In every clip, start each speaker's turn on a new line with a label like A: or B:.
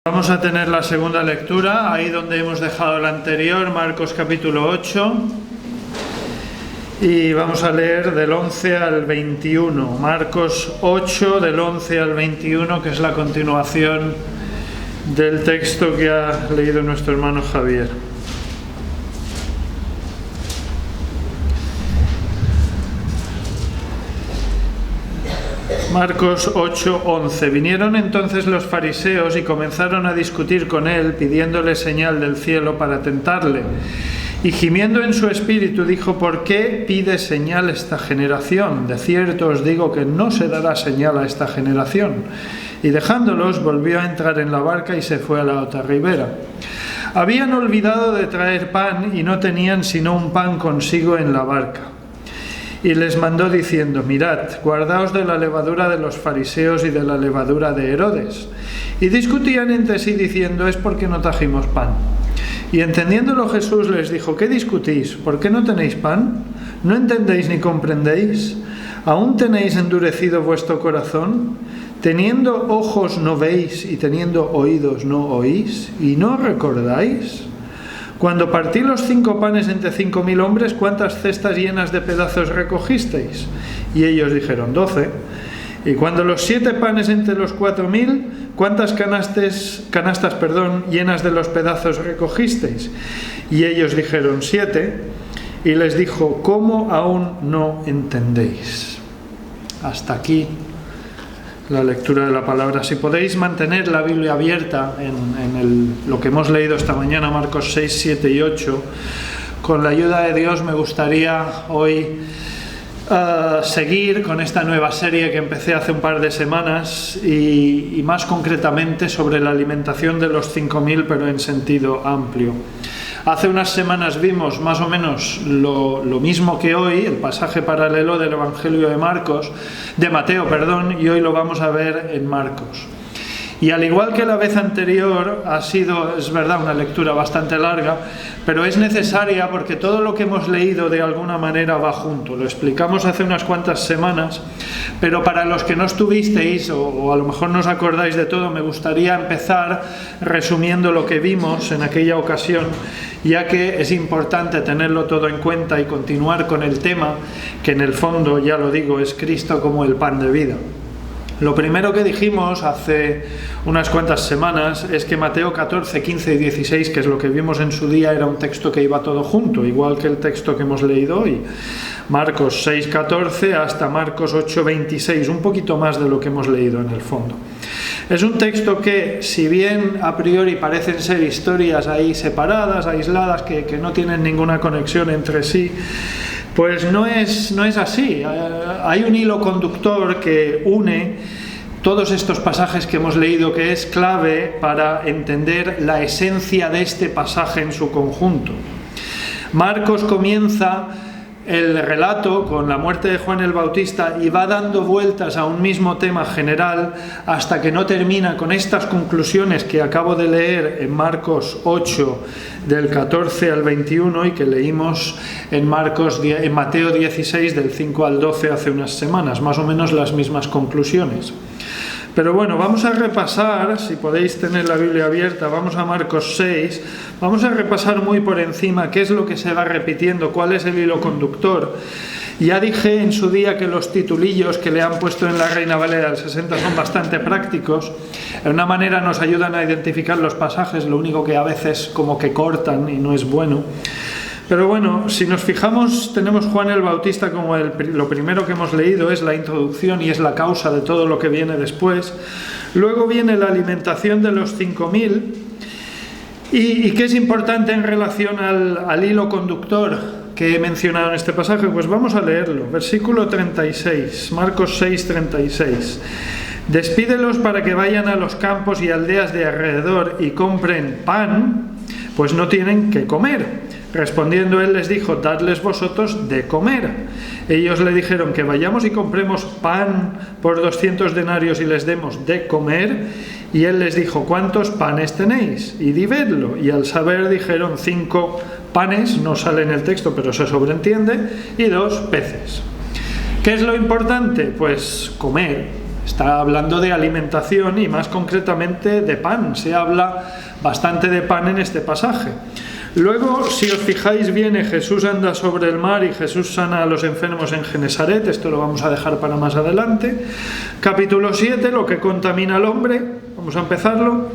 A: Vamos a tener la segunda lectura, ahí donde hemos dejado la anterior, Marcos capítulo 8, y vamos a leer del 11 al 21, Marcos 8 del 11 al 21, que es la continuación del texto que ha leído nuestro hermano Javier. Marcos 8:11. Vinieron entonces los fariseos y comenzaron a discutir con él, pidiéndole señal del cielo para tentarle. Y gimiendo en su espíritu dijo: ¿Por qué pide señal esta generación? De cierto os digo que no se dará señal a esta generación. Y dejándolos volvió a entrar en la barca y se fue a la otra ribera. Habían olvidado de traer pan y no tenían sino un pan consigo en la barca. Y les mandó diciendo: mirad, guardaos de la levadura de los fariseos y de la levadura de Herodes. Y discutían entre sí diciendo: es porque no trajimos pan. Y entendiéndolo Jesús les dijo: ¿qué discutís? ¿Por qué no tenéis pan? ¿No entendéis ni comprendéis? ¿Aún tenéis endurecido vuestro corazón? ¿Teniendo ojos no veis y teniendo oídos no oís? ¿Y no recordáis? Cuando partí los 5 panes entre 5.000 hombres, ¿cuántas cestas llenas de pedazos recogisteis? Y ellos dijeron: 12. Y cuando los 7 panes entre los 4.000, ¿cuántas canastas llenas de los pedazos recogisteis? Y ellos dijeron: 7. Y les dijo: ¿cómo aún no entendéis? Hasta aquí la lectura de la palabra. Si podéis mantener la Biblia abierta en lo que hemos leído esta mañana, Marcos 6, 7 y 8, con la ayuda de Dios me gustaría hoy seguir con esta nueva serie que empecé hace un par de semanas y más concretamente sobre la alimentación de los 5.000, pero en sentido amplio. Hace unas semanas vimos más o menos lo mismo que hoy, el pasaje paralelo del Evangelio de Mateo, y hoy lo vamos a ver en Marcos. Y al igual que la vez anterior, ha sido, es verdad, una lectura bastante larga, pero es necesaria porque todo lo que hemos leído de alguna manera va junto. Lo explicamos hace unas cuantas semanas, pero para los que no estuvisteis o a lo mejor no os acordáis de todo, me gustaría empezar resumiendo lo que vimos en aquella ocasión, ya que es importante tenerlo todo en cuenta y continuar con el tema, que en el fondo, ya lo digo, es Cristo como el pan de vida. Lo primero que dijimos hace unas cuantas semanas es que Mateo 14, 15 y 16, que es lo que vimos en su día, era un texto que iba todo junto, igual que el texto que hemos leído hoy. Marcos 6, 14 hasta Marcos 8, 26, un poquito más de lo que hemos leído en el fondo. Es un texto que, si bien a priori parecen ser historias ahí separadas, aisladas, que no tienen ninguna conexión entre sí, pues no es así. Hay un hilo conductor que une todos estos pasajes que hemos leído, que es clave para entender la esencia de este pasaje en su conjunto. Marcos comienza el relato con la muerte de Juan el Bautista y va dando vueltas a un mismo tema general hasta que no termina con estas conclusiones que acabo de leer en Marcos 8 del 14 al 21 y que leímos en Mateo 16 del 5 al 12 hace unas semanas, más o menos las mismas conclusiones. Pero bueno, vamos a repasar, si podéis tener la Biblia abierta, vamos a Marcos 6, vamos a repasar muy por encima qué es lo que se va repitiendo, cuál es el hilo conductor. Ya dije en su día que los titulillos que le han puesto en la Reina Valera del 60 son bastante prácticos, de una manera nos ayudan a identificar los pasajes, lo único que a veces como que cortan y no es bueno. Pero bueno, si nos fijamos, tenemos Juan el Bautista como lo primero que hemos leído, es la introducción y es la causa de todo lo que viene después. Luego viene la alimentación de los 5.000 y ¿qué es importante en relación al hilo conductor que he mencionado en este pasaje? Pues vamos a leerlo, versículo 36, Marcos 6, 36. Despídelos para que vayan a los campos y aldeas de alrededor y compren pan, pues no tienen que comer. Respondiendo él les dijo: dadles vosotros de comer. Ellos le dijeron: que vayamos y compremos pan por 200 denarios y les demos de comer. Y él les dijo: ¿cuántos panes tenéis? Y dividlo. Y al saber dijeron: 5 panes, no sale en el texto pero se sobreentiende, y 2 peces. ¿Qué es lo importante? Pues comer. Está hablando de alimentación y más concretamente de pan. Se habla bastante de pan en este pasaje. Luego, si os fijáis bien, Jesús anda sobre el mar y Jesús sana a los enfermos en Genesaret. Esto lo vamos a dejar para más adelante. Capítulo 7, lo que contamina al hombre. Vamos a empezarlo.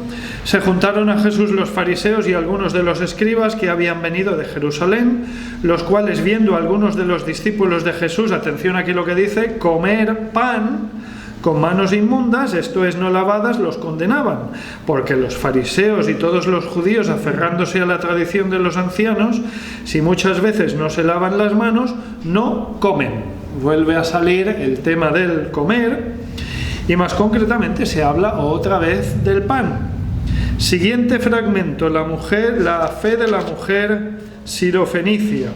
A: Se juntaron a Jesús los fariseos y algunos de los escribas que habían venido de Jerusalén, los cuales, viendo a algunos de los discípulos de Jesús, atención aquí lo que dice, comer pan con manos inmundas, esto es, no lavadas, los condenaban, porque los fariseos y todos los judíos, aferrándose a la tradición de los ancianos, si muchas veces no se lavan las manos, no comen. Vuelve a salir el tema del comer, y más concretamente se habla otra vez del pan. Siguiente fragmento, la fe de la mujer sirofenicia.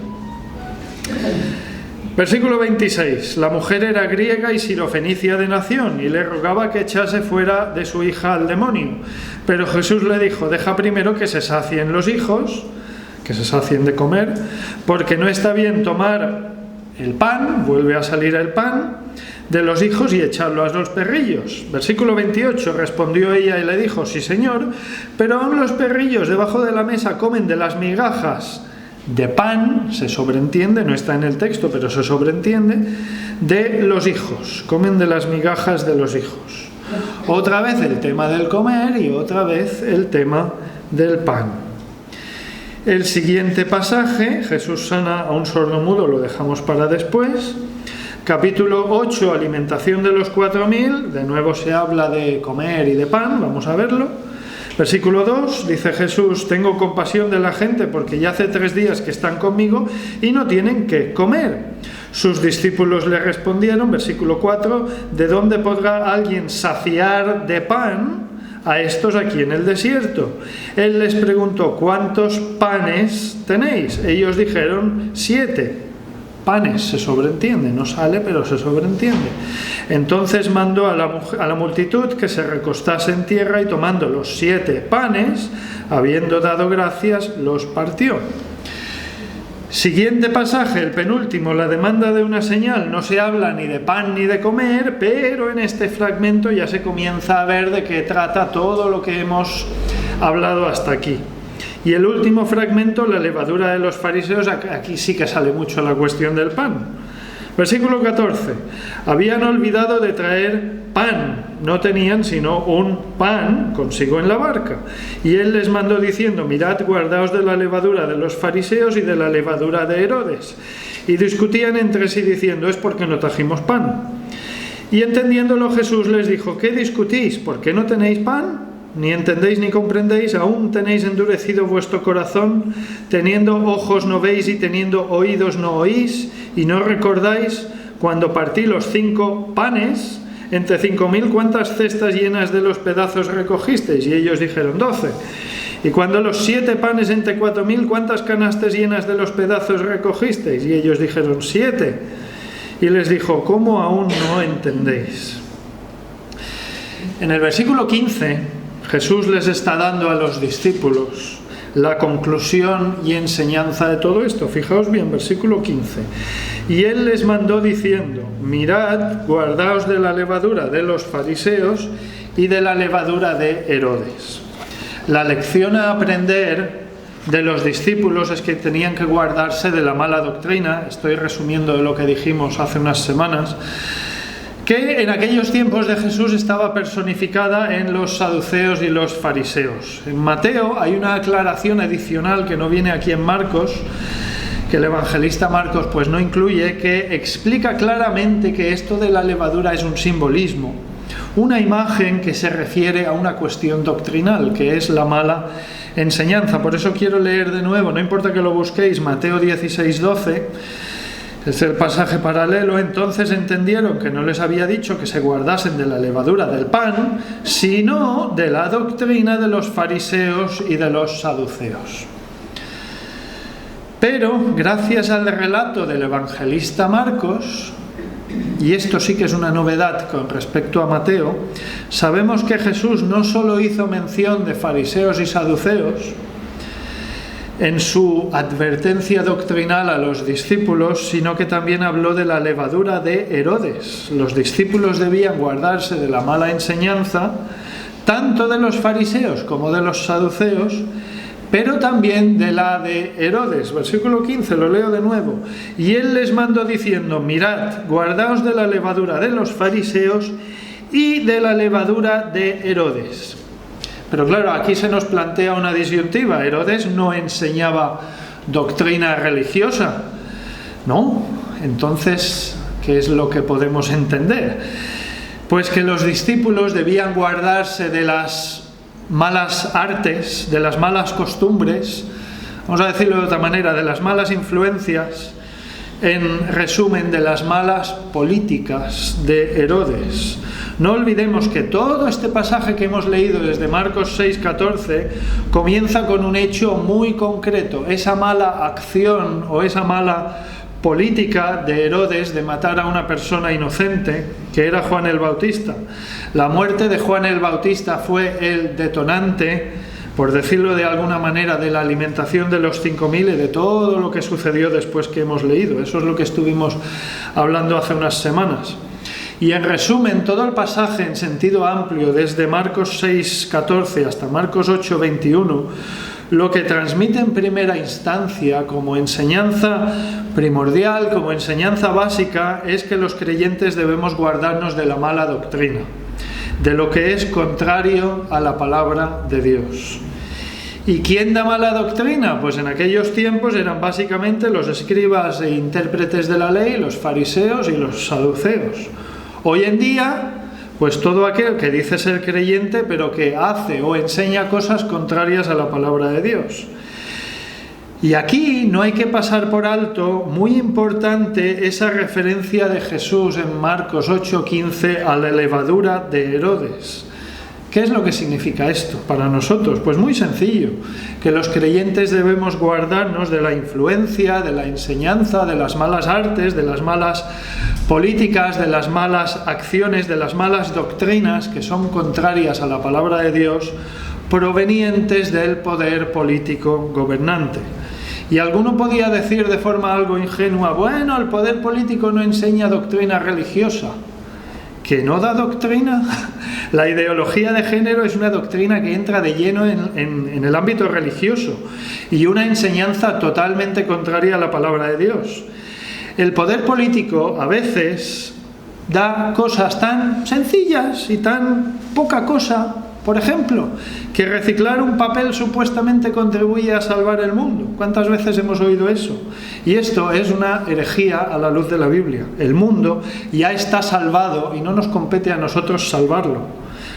A: Versículo 26. La mujer era griega y sirofenicia de nación, y le rogaba que echase fuera de su hija al demonio. Pero Jesús le dijo, deja primero que se sacien los hijos, que se sacien de comer, porque no está bien tomar el pan, vuelve a salir el pan, de los hijos y echarlo a los perrillos. Versículo 28. Respondió ella y le dijo, sí señor, pero aún los perrillos debajo de la mesa comen de las migajas de pan, se sobreentiende, no está en el texto, pero se sobreentiende, de los hijos, comen de las migajas de los hijos. Otra vez el tema del comer y otra vez el tema del pan. El siguiente pasaje, Jesús sana a un sordomudo, lo dejamos para después. Capítulo 8, alimentación de los 4.000, de nuevo se habla de comer y de pan, vamos a verlo. Versículo 2, dice Jesús, tengo compasión de la gente porque ya hace 3 días que están conmigo y no tienen qué comer. Sus discípulos le respondieron, versículo 4, ¿de dónde podrá alguien saciar de pan a estos aquí en el desierto? Él les preguntó, ¿cuántos panes tenéis? Ellos dijeron, 7. Panes, se sobreentiende, no sale, pero se sobreentiende. Entonces mandó a la multitud que se recostase en tierra y tomando los 7 panes, habiendo dado gracias, los partió. Siguiente pasaje, el penúltimo, la demanda de una señal. No se habla ni de pan ni de comer, pero en este fragmento ya se comienza a ver de qué trata todo lo que hemos hablado hasta aquí. Y el último fragmento, la levadura de los fariseos, aquí sí que sale mucho la cuestión del pan. Versículo 14. Habían olvidado de traer pan, no tenían sino un pan consigo en la barca. Y él les mandó diciendo, mirad, guardaos de la levadura de los fariseos y de la levadura de Herodes. Y discutían entre sí diciendo, es porque no trajimos pan. Y entendiéndolo Jesús les dijo, ¿qué discutís? ¿Por qué no tenéis pan? Ni entendéis ni comprendéis, aún tenéis endurecido vuestro corazón, teniendo ojos no veis y teniendo oídos no oís, y no recordáis cuando partí los 5 panes, entre 5.000, ¿cuántas cestas llenas de los pedazos recogisteis? Y ellos dijeron 12. Y cuando los 7 panes entre 4.000, ¿cuántas canastas llenas de los pedazos recogisteis? Y ellos dijeron 7. Y les dijo, ¿cómo aún no entendéis? En el versículo 15... Jesús les está dando a los discípulos la conclusión y enseñanza de todo esto. Fijaos bien, versículo 15. Y él les mandó diciendo, mirad, guardaos de la levadura de los fariseos y de la levadura de Herodes. La lección a aprender de los discípulos es que tenían que guardarse de la mala doctrina. Estoy resumiendo lo que dijimos hace unas semanas, que en aquellos tiempos de Jesús estaba personificada en los saduceos y los fariseos. En Mateo hay una aclaración adicional que no viene aquí en Marcos, que el evangelista Marcos pues no incluye, que explica claramente que esto de la levadura es un simbolismo, una imagen que se refiere a una cuestión doctrinal, que es la mala enseñanza. Por eso quiero leer de nuevo, no importa que lo busquéis, Mateo 16:12, es el pasaje paralelo. Entonces entendieron que no les había dicho que se guardasen de la levadura del pan, sino de la doctrina de los fariseos y de los saduceos. Pero, gracias al relato del evangelista Marcos, y esto sí que es una novedad con respecto a Mateo, sabemos que Jesús no solo hizo mención de fariseos y saduceos, en su advertencia doctrinal a los discípulos, sino que también habló de la levadura de Herodes. Los discípulos debían guardarse de la mala enseñanza, tanto de los fariseos como de los saduceos, pero también de la de Herodes. Versículo 15, lo leo de nuevo. Y él les mandó diciendo: mirad, guardaos de la levadura de los fariseos y de la levadura de Herodes. Pero claro, aquí se nos plantea una disyuntiva. Herodes no enseñaba doctrina religiosa, ¿no? Entonces, ¿qué es lo que podemos entender? Pues que los discípulos debían guardarse de las malas artes, de las malas costumbres, vamos a decirlo de otra manera, de las malas influencias, en resumen, de las malas políticas de Herodes. No olvidemos que todo este pasaje que hemos leído desde Marcos 6:14 comienza con un hecho muy concreto, esa mala acción o esa mala política de Herodes de matar a una persona inocente, que era Juan el Bautista. La muerte de Juan el Bautista fue el detonante, por decirlo de alguna manera, de la alimentación de los 5.000 y de todo lo que sucedió después que hemos leído. Eso es lo que estuvimos hablando hace unas semanas. Y en resumen, todo el pasaje en sentido amplio, desde Marcos 6:14 hasta Marcos 8:21, lo que transmite en primera instancia como enseñanza primordial, como enseñanza básica, es que los creyentes debemos guardarnos de la mala doctrina, de lo que es contrario a la palabra de Dios. ¿Y quién da mala doctrina? Pues en aquellos tiempos eran básicamente los escribas e intérpretes de la ley, los fariseos y los saduceos. Hoy en día, pues todo aquel que dice ser creyente, pero que hace o enseña cosas contrarias a la palabra de Dios. Y aquí no hay que pasar por alto, muy importante, esa referencia de Jesús en Marcos 8:15 a la levadura de Herodes. ¿Qué es lo que significa esto para nosotros? Pues muy sencillo, que los creyentes debemos guardarnos de la influencia, de la enseñanza, de las malas artes, de las malas políticas, de las malas acciones, de las malas doctrinas que son contrarias a la palabra de Dios, provenientes del poder político gobernante. Y alguno podía decir de forma algo ingenua: bueno, el poder político no enseña doctrina religiosa. ¿Que no da doctrina? La ideología de género es una doctrina que entra de lleno en el ámbito religioso y una enseñanza totalmente contraria a la palabra de Dios. El poder político a veces da cosas tan sencillas y tan poca cosa. Por ejemplo, que reciclar un papel supuestamente contribuye a salvar el mundo. ¿Cuántas veces hemos oído eso? Y esto es una herejía a la luz de la Biblia. El mundo ya está salvado y no nos compete a nosotros salvarlo.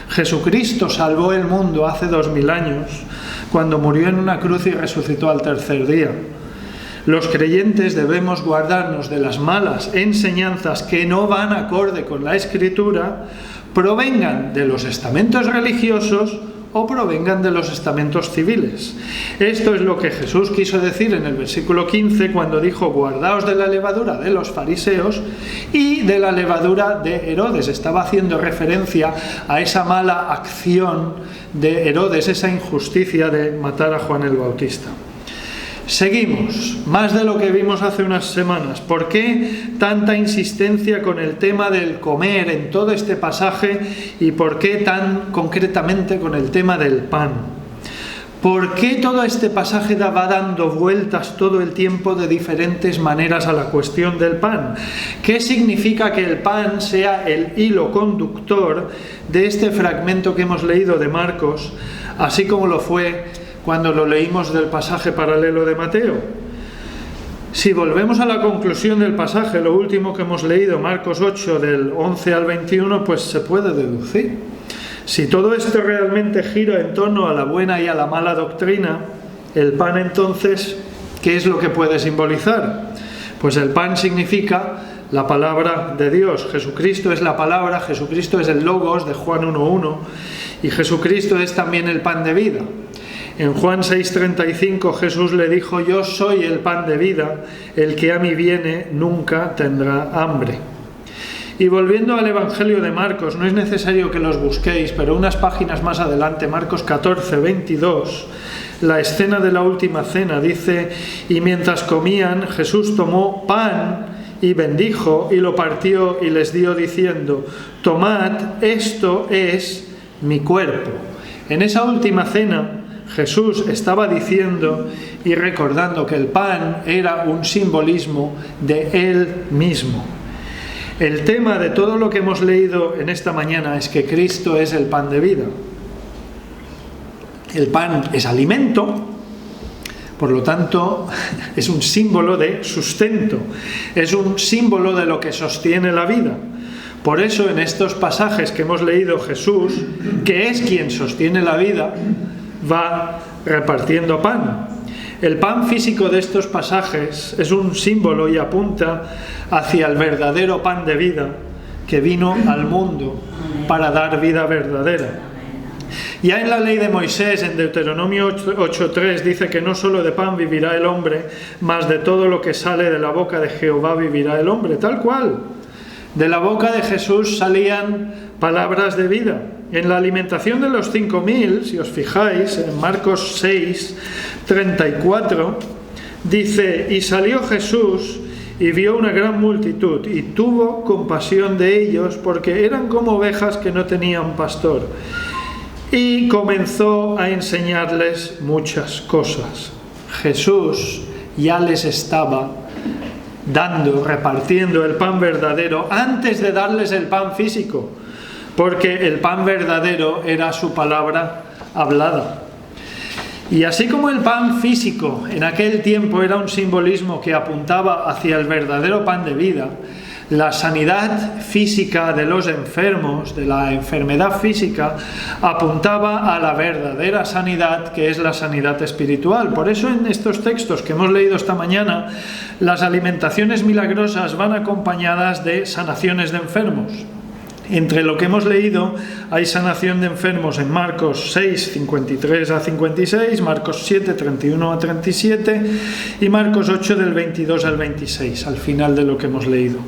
A: Jesucristo salvó el mundo hace 2000 años, cuando murió en una cruz y resucitó al tercer día. Los creyentes debemos guardarnos de las malas enseñanzas que no van acorde con la Escritura, provengan de los estamentos religiosos o provengan de los estamentos civiles. Esto es lo que Jesús quiso decir en el versículo 15 cuando dijo: guardaos de la levadura de los fariseos y de la levadura de Herodes. Estaba haciendo referencia a esa mala acción de Herodes, esa injusticia de matar a Juan el Bautista. Seguimos, más de lo que vimos hace unas semanas. ¿Por qué tanta insistencia con el tema del comer en todo este pasaje y por qué tan concretamente con el tema del pan? ¿Por qué todo este pasaje va dando vueltas todo el tiempo de diferentes maneras a la cuestión del pan? ¿Qué significa que el pan sea el hilo conductor de este fragmento que hemos leído de Marcos, así como lo fue cuando lo leímos del pasaje paralelo de Mateo? Si volvemos a la conclusión del pasaje, lo último que hemos leído, Marcos 8, del 11 al 21, pues se puede deducir. Si todo esto realmente gira en torno a la buena y a la mala doctrina, el pan entonces, ¿qué es lo que puede simbolizar? Pues el pan significa la palabra de Dios. Jesucristo es la palabra, Jesucristo es el Logos de Juan 1:1 y Jesucristo es también el pan de vida. En Juan 6:35 Jesús le dijo: yo soy el pan de vida, el que a mí viene nunca tendrá hambre. Y volviendo al Evangelio de Marcos, no es necesario que los busquéis, pero unas páginas más adelante, Marcos 14:22, la escena de la última cena. Dice: y mientras comían, Jesús tomó pan y bendijo y lo partió y les dio diciendo: tomad, esto es mi cuerpo. En esa última cena Jesús estaba diciendo y recordando que el pan era un simbolismo de Él mismo. El tema de todo lo que hemos leído en esta mañana es que Cristo es el pan de vida. El pan es alimento, por lo tanto es un símbolo de sustento, es un símbolo de lo que sostiene la vida. Por eso en estos pasajes que hemos leído, Jesús, que es quien sostiene la vida, va repartiendo pan. El pan físico de estos pasajes es un símbolo y apunta hacia el verdadero pan de vida que vino al mundo para dar vida verdadera. Ya en la ley de Moisés, en Deuteronomio 8:3, dice que no solo de pan vivirá el hombre, mas de todo lo que sale de la boca de Jehová vivirá el hombre. Tal cual. De la boca de Jesús salían palabras de vida. En la alimentación de los 5.000, si os fijáis, en Marcos 6:34, dice: y salió Jesús y vio una gran multitud, y tuvo compasión de ellos, porque eran como ovejas que no tenían pastor. Y comenzó a enseñarles muchas cosas. Jesús ya les estaba repartiendo el pan verdadero antes de darles el pan físico, porque el pan verdadero era su palabra hablada. Y así como el pan físico en aquel tiempo era un simbolismo que apuntaba hacia el verdadero pan de vida, la sanidad física de los enfermos, de la enfermedad física, apuntaba a la verdadera sanidad, que es la sanidad espiritual. Por eso en estos textos que hemos leído esta mañana, las alimentaciones milagrosas van acompañadas de sanaciones de enfermos. Entre lo que hemos leído hay sanación de enfermos en Marcos 6, 53 a 56, Marcos 7, 31 a 37 y Marcos 8 del 22 al 26, al final de lo que hemos leído.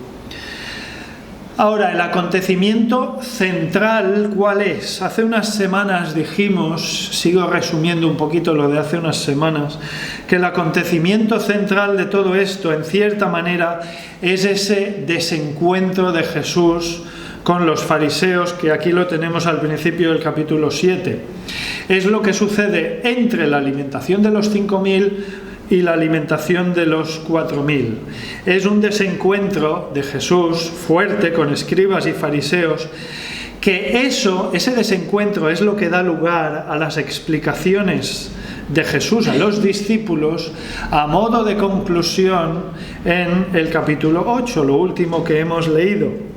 A: Ahora, el acontecimiento central, ¿cuál es? Hace unas semanas dijimos, sigo resumiendo un poquito lo de hace unas semanas, que el acontecimiento central de todo esto, en cierta manera, es ese desencuentro de Jesús con los fariseos, que aquí lo tenemos al principio del capítulo 7. Es lo que sucede entre la alimentación de los 5.000 y la alimentación de los 4.000. Es un desencuentro de Jesús fuerte con escribas y fariseos, que ese desencuentro es lo que da lugar a las explicaciones de Jesús a los discípulos a modo de conclusión en el capítulo 8, lo último que hemos leído.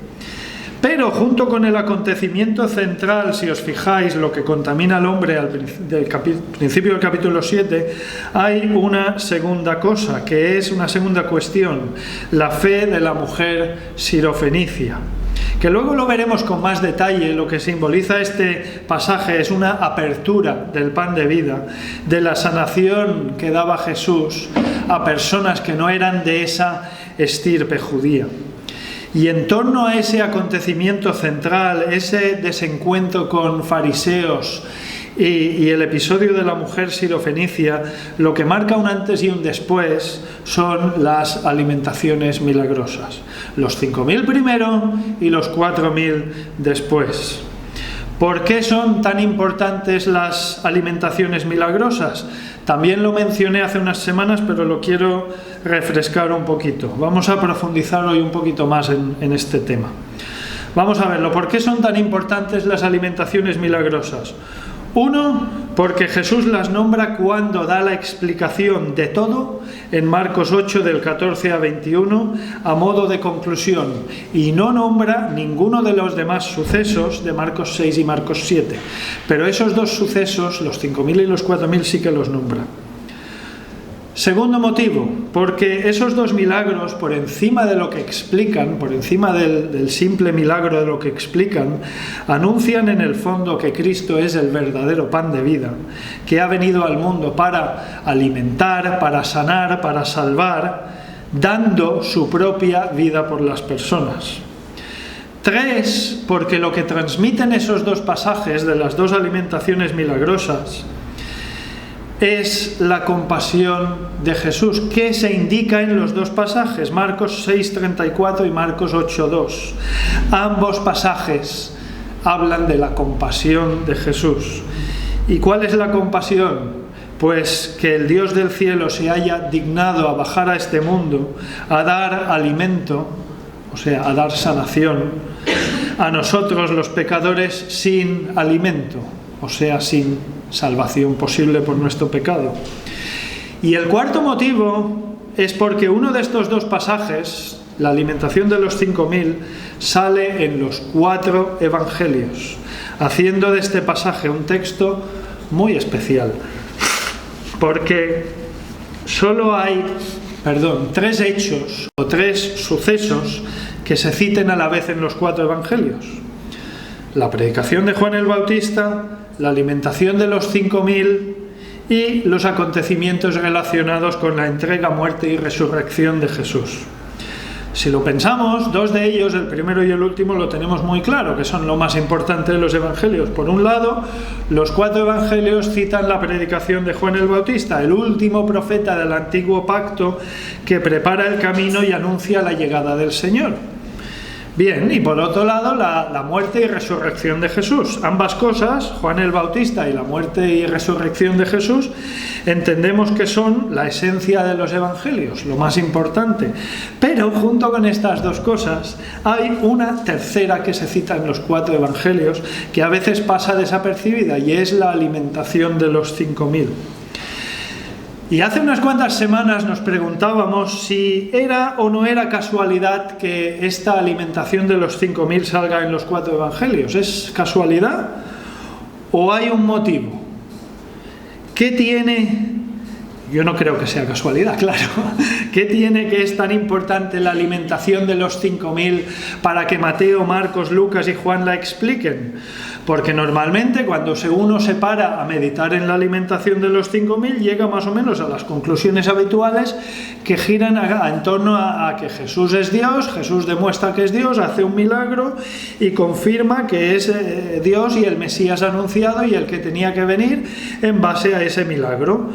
A: Pero junto con el acontecimiento central, si os fijáis, lo que contamina al hombre al principio del capítulo 7, hay una segunda cosa, que es una segunda cuestión: la fe de la mujer sirofenicia. Que luego lo veremos con más detalle. Lo que simboliza este pasaje es una apertura del pan de vida, de la sanación que daba Jesús a personas que no eran de esa estirpe judía. Y en torno a ese acontecimiento central, ese desencuentro con fariseos y el episodio de la mujer sirofenicia, lo que marca un antes y un después son las alimentaciones milagrosas. Los 5.000 primero y los 4.000 después. ¿Por qué son tan importantes las alimentaciones milagrosas? También lo mencioné hace unas semanas, pero lo quiero refrescar un poquito. Vamos a profundizar hoy un poquito más en este tema. Vamos a verlo. ¿Por qué son tan importantes las alimentaciones milagrosas? Uno, porque Jesús las nombra cuando da la explicación de todo en Marcos 8 del 14 a 21 a modo de conclusión, y no nombra ninguno de los demás sucesos de Marcos 6 y Marcos 7, pero esos dos sucesos, los 5.000 y los 4.000, sí que los nombra. Segundo motivo, porque esos dos milagros, por encima de lo que explican, por encima del simple milagro de lo que explican, anuncian en el fondo que Cristo es el verdadero pan de vida, que ha venido al mundo para alimentar, para sanar, para salvar, dando su propia vida por las personas. 3, porque lo que transmiten esos dos pasajes de las dos alimentaciones milagrosas es la compasión de Jesús, que se indica en los dos pasajes, Marcos 6:34 y Marcos 8:2. Ambos pasajes hablan de la compasión de Jesús. ¿Y cuál es la compasión? Pues que el Dios del cielo se haya dignado a bajar a este mundo, a dar alimento, o sea, a dar sanación, a nosotros los pecadores sin alimento, o sea, sin salvación posible por nuestro pecado. Y el cuarto motivo es porque uno de estos dos pasajes, la alimentación de los 5.000, sale en los 4 evangelios, haciendo de este pasaje un texto muy especial, porque solo hay, 3 hechos o 3 sucesos que se citen a la vez en los 4 evangelios: la predicación de Juan el Bautista, la alimentación de los 5.000 y los acontecimientos relacionados con la entrega, muerte y resurrección de Jesús. Si lo pensamos, 2 de ellos, el primero y el último, lo tenemos muy claro, que son lo más importante de los evangelios. Por un lado, los 4 evangelios citan la predicación de Juan el Bautista, el último profeta del antiguo pacto que prepara el camino y anuncia la llegada del Señor. Bien, y por otro lado, la muerte y resurrección de Jesús. Ambas cosas, Juan el Bautista y la muerte y resurrección de Jesús, entendemos que son la esencia de los evangelios, lo más importante. Pero junto con estas dos cosas, hay una tercera que se cita en los 4 evangelios, que a veces pasa desapercibida, y es la alimentación de los 5.000. Y hace unas cuantas semanas nos preguntábamos si era o no era casualidad que esta alimentación de los 5.000 salga en los 4 evangelios. ¿Es casualidad o hay un motivo? ¿Qué tiene? Yo no creo que sea casualidad, claro. ¿Qué tiene que es tan importante la alimentación de los 5.000 para que Mateo, Marcos, Lucas y Juan la expliquen? Porque normalmente cuando uno se para a meditar en la alimentación de los 5.000 llega más o menos a las conclusiones habituales que giran en torno a que Jesús es Dios, Jesús demuestra que es Dios, hace un milagro y confirma que es Dios y el Mesías anunciado y el que tenía que venir en base a ese milagro.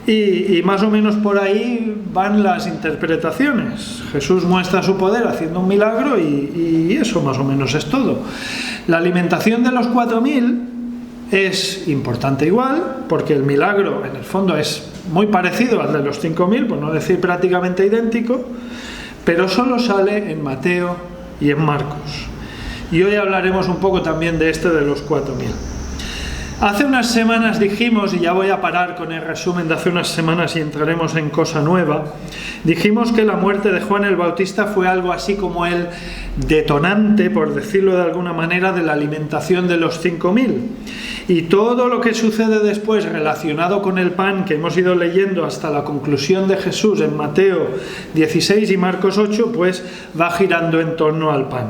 A: Y más o menos por ahí van las interpretaciones. Jesús muestra su poder haciendo un milagro y eso más o menos es todo. La alimentación de los 4.000 es importante igual, porque el milagro en el fondo es muy parecido al de los 5.000, por no decir prácticamente idéntico, pero solo sale en Mateo y en Marcos. Y hoy hablaremos un poco también de este de los 4.000. Hace unas semanas dijimos, y ya voy a parar con el resumen de hace unas semanas y entraremos en cosa nueva, dijimos que la muerte de Juan el Bautista fue algo así como el detonante, por decirlo de alguna manera, de la alimentación de los 5.000. Y todo lo que sucede después relacionado con el pan que hemos ido leyendo hasta la conclusión de Jesús en Mateo 16 y Marcos 8, pues va girando en torno al pan.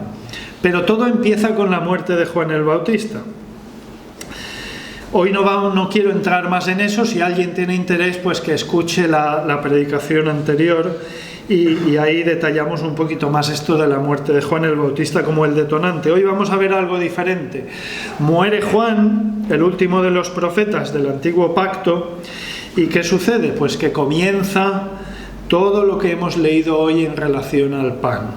A: Pero todo empieza con la muerte de Juan el Bautista. Hoy no quiero entrar más en eso. Si alguien tiene interés, pues que escuche la predicación anterior y ahí detallamos un poquito más esto de la muerte de Juan el Bautista como el detonante. Hoy vamos a ver algo diferente. Muere Juan, el último de los profetas del antiguo pacto, ¿y qué sucede? Pues que comienza todo lo que hemos leído hoy en relación al pan.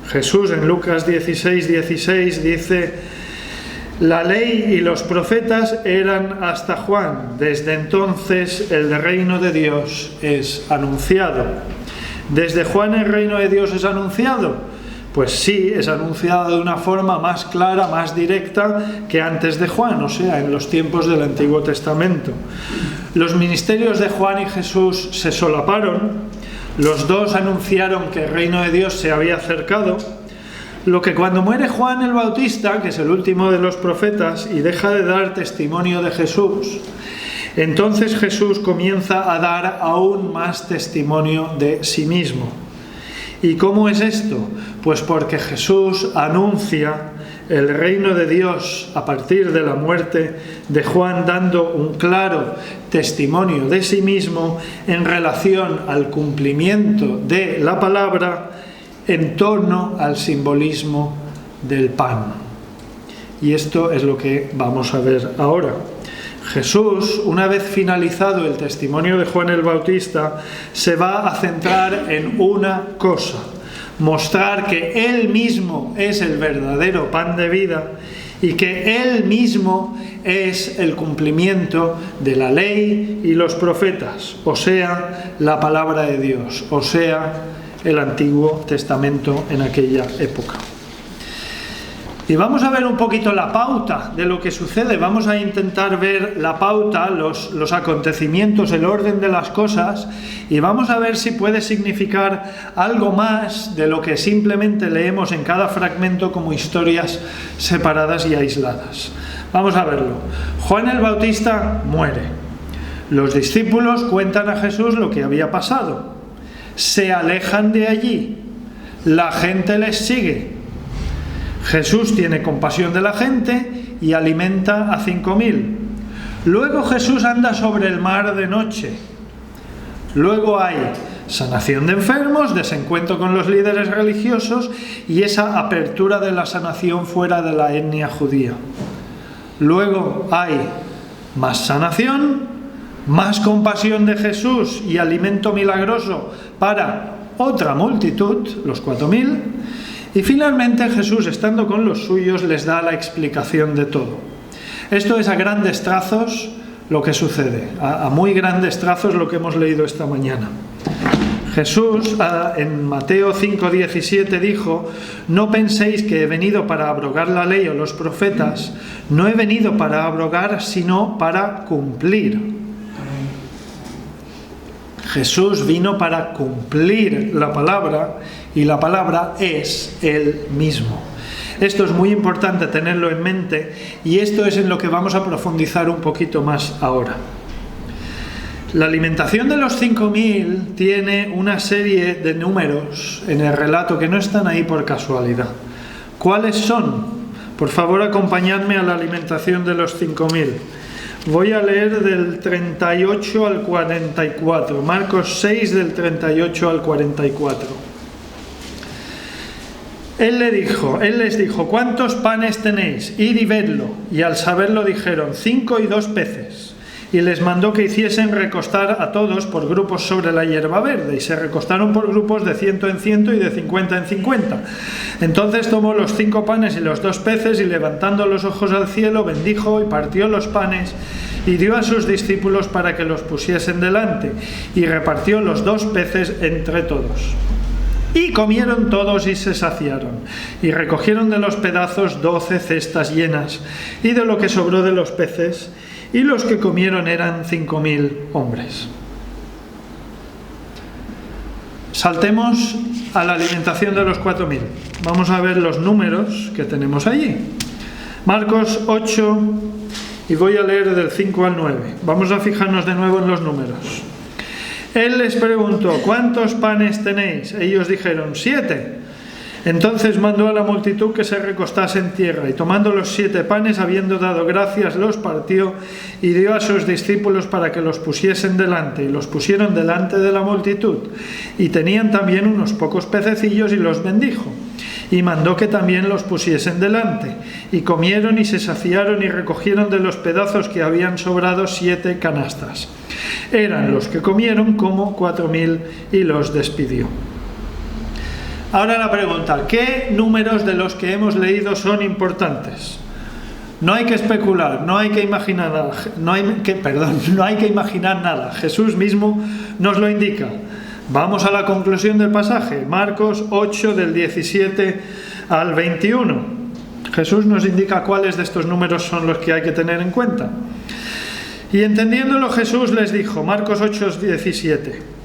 A: Jesús en Lucas 16:16 dice: la ley y los profetas eran hasta Juan. Desde entonces el reino de Dios es anunciado. ¿Desde Juan el reino de Dios es anunciado? Pues sí, es anunciado de una forma más clara, más directa que antes de Juan, o sea, en los tiempos del Antiguo Testamento. Los ministerios de Juan y Jesús se solaparon. Los dos anunciaron que el reino de Dios se había acercado. Lo que cuando muere Juan el Bautista, que es el último de los profetas, y deja de dar testimonio de Jesús, entonces Jesús comienza a dar aún más testimonio de sí mismo. ¿Y cómo es esto? Pues porque Jesús anuncia el reino de Dios a partir de la muerte de Juan, dando un claro testimonio de sí mismo en relación al cumplimiento de la palabra en torno al simbolismo del pan. Y esto es lo que vamos a ver ahora. Jesús, una vez finalizado el testimonio de Juan el Bautista, se va a centrar en una cosa: mostrar que Él mismo es el verdadero pan de vida y que Él mismo es el cumplimiento de la ley y los profetas, o sea, la palabra de Dios, o sea, el Antiguo Testamento en aquella época. Y vamos a ver un poquito la pauta de lo que sucede. Vamos a intentar ver la pauta, los acontecimientos, el orden de las cosas, y vamos a ver si puede significar algo más de lo que simplemente leemos en cada fragmento como historias separadas y aisladas. Vamos a verlo. Juan el Bautista muere. Los discípulos cuentan a Jesús lo que había pasado. Se alejan de allí. La gente les sigue. Jesús tiene compasión de la gente y alimenta a 5.000. Luego Jesús anda sobre el mar de noche. Luego hay sanación de enfermos, desencuentro con los líderes religiosos y esa apertura de la sanación fuera de la etnia judía. Luego hay más sanación, más compasión de Jesús y alimento milagroso para otra multitud, los 4.000. Y finalmente Jesús, estando con los suyos, les da la explicación de todo. Esto es a grandes trazos lo que sucede, a muy grandes trazos lo que hemos leído esta mañana. Jesús en Mateo 5:17 dijo: no penséis que he venido para abrogar la ley o los profetas, no he venido para abrogar sino para cumplir. Jesús vino para cumplir la palabra y la palabra es Él mismo. Esto es muy importante tenerlo en mente y esto es en lo que vamos a profundizar un poquito más ahora. La alimentación de los 5.000 tiene una serie de números en el relato que no están ahí por casualidad. ¿Cuáles son? Por favor, acompañadme a la alimentación de los 5.000. Voy a leer del 38 al 44, Marcos 6 del 38 al 44. Él les dijo: ¿cuántos panes tenéis? Id y vedlo. Y al saberlo dijeron: 5 y 2 peces. Y les mandó que hiciesen recostar a todos por grupos sobre la hierba verde, y se recostaron por grupos de 100 en 100 y de 50 en 50. Entonces tomó los 5 panes y los 2 peces, y levantando los ojos al cielo, bendijo y partió los panes, y dio a sus discípulos para que los pusiesen delante, y repartió los 2 peces entre todos. Y comieron todos y se saciaron, y recogieron de los pedazos 12 cestas llenas, y de lo que sobró de los peces, y los que comieron eran 5.000 hombres. Saltemos a la alimentación de los 4.000. Vamos a ver los números que tenemos allí. Marcos 8, y voy a leer del 5 al 9. Vamos a fijarnos de nuevo en los números. Él les preguntó: ¿cuántos panes tenéis? Ellos dijeron: 7. Entonces mandó a la multitud que se recostase en tierra, y tomando los 7 panes, habiendo dado gracias, los partió y dio a sus discípulos para que los pusiesen delante, y los pusieron delante de la multitud. Y tenían también unos pocos pececillos, y los bendijo. Y mandó que también los pusiesen delante. Y comieron y se saciaron, y recogieron de los pedazos que habían sobrado 7 canastas. Eran los que comieron como 4.000, y los despidió. Ahora la pregunta: ¿qué números de los que hemos leído son importantes? No hay que especular, no hay que imaginar nada, no hay que imaginar nada. Jesús mismo nos lo indica. Vamos a la conclusión del pasaje, Marcos 8 del 17 al 21. Jesús nos indica cuáles de estos números son los que hay que tener en cuenta. Y entendiéndolo Jesús les dijo, Marcos 8, 17.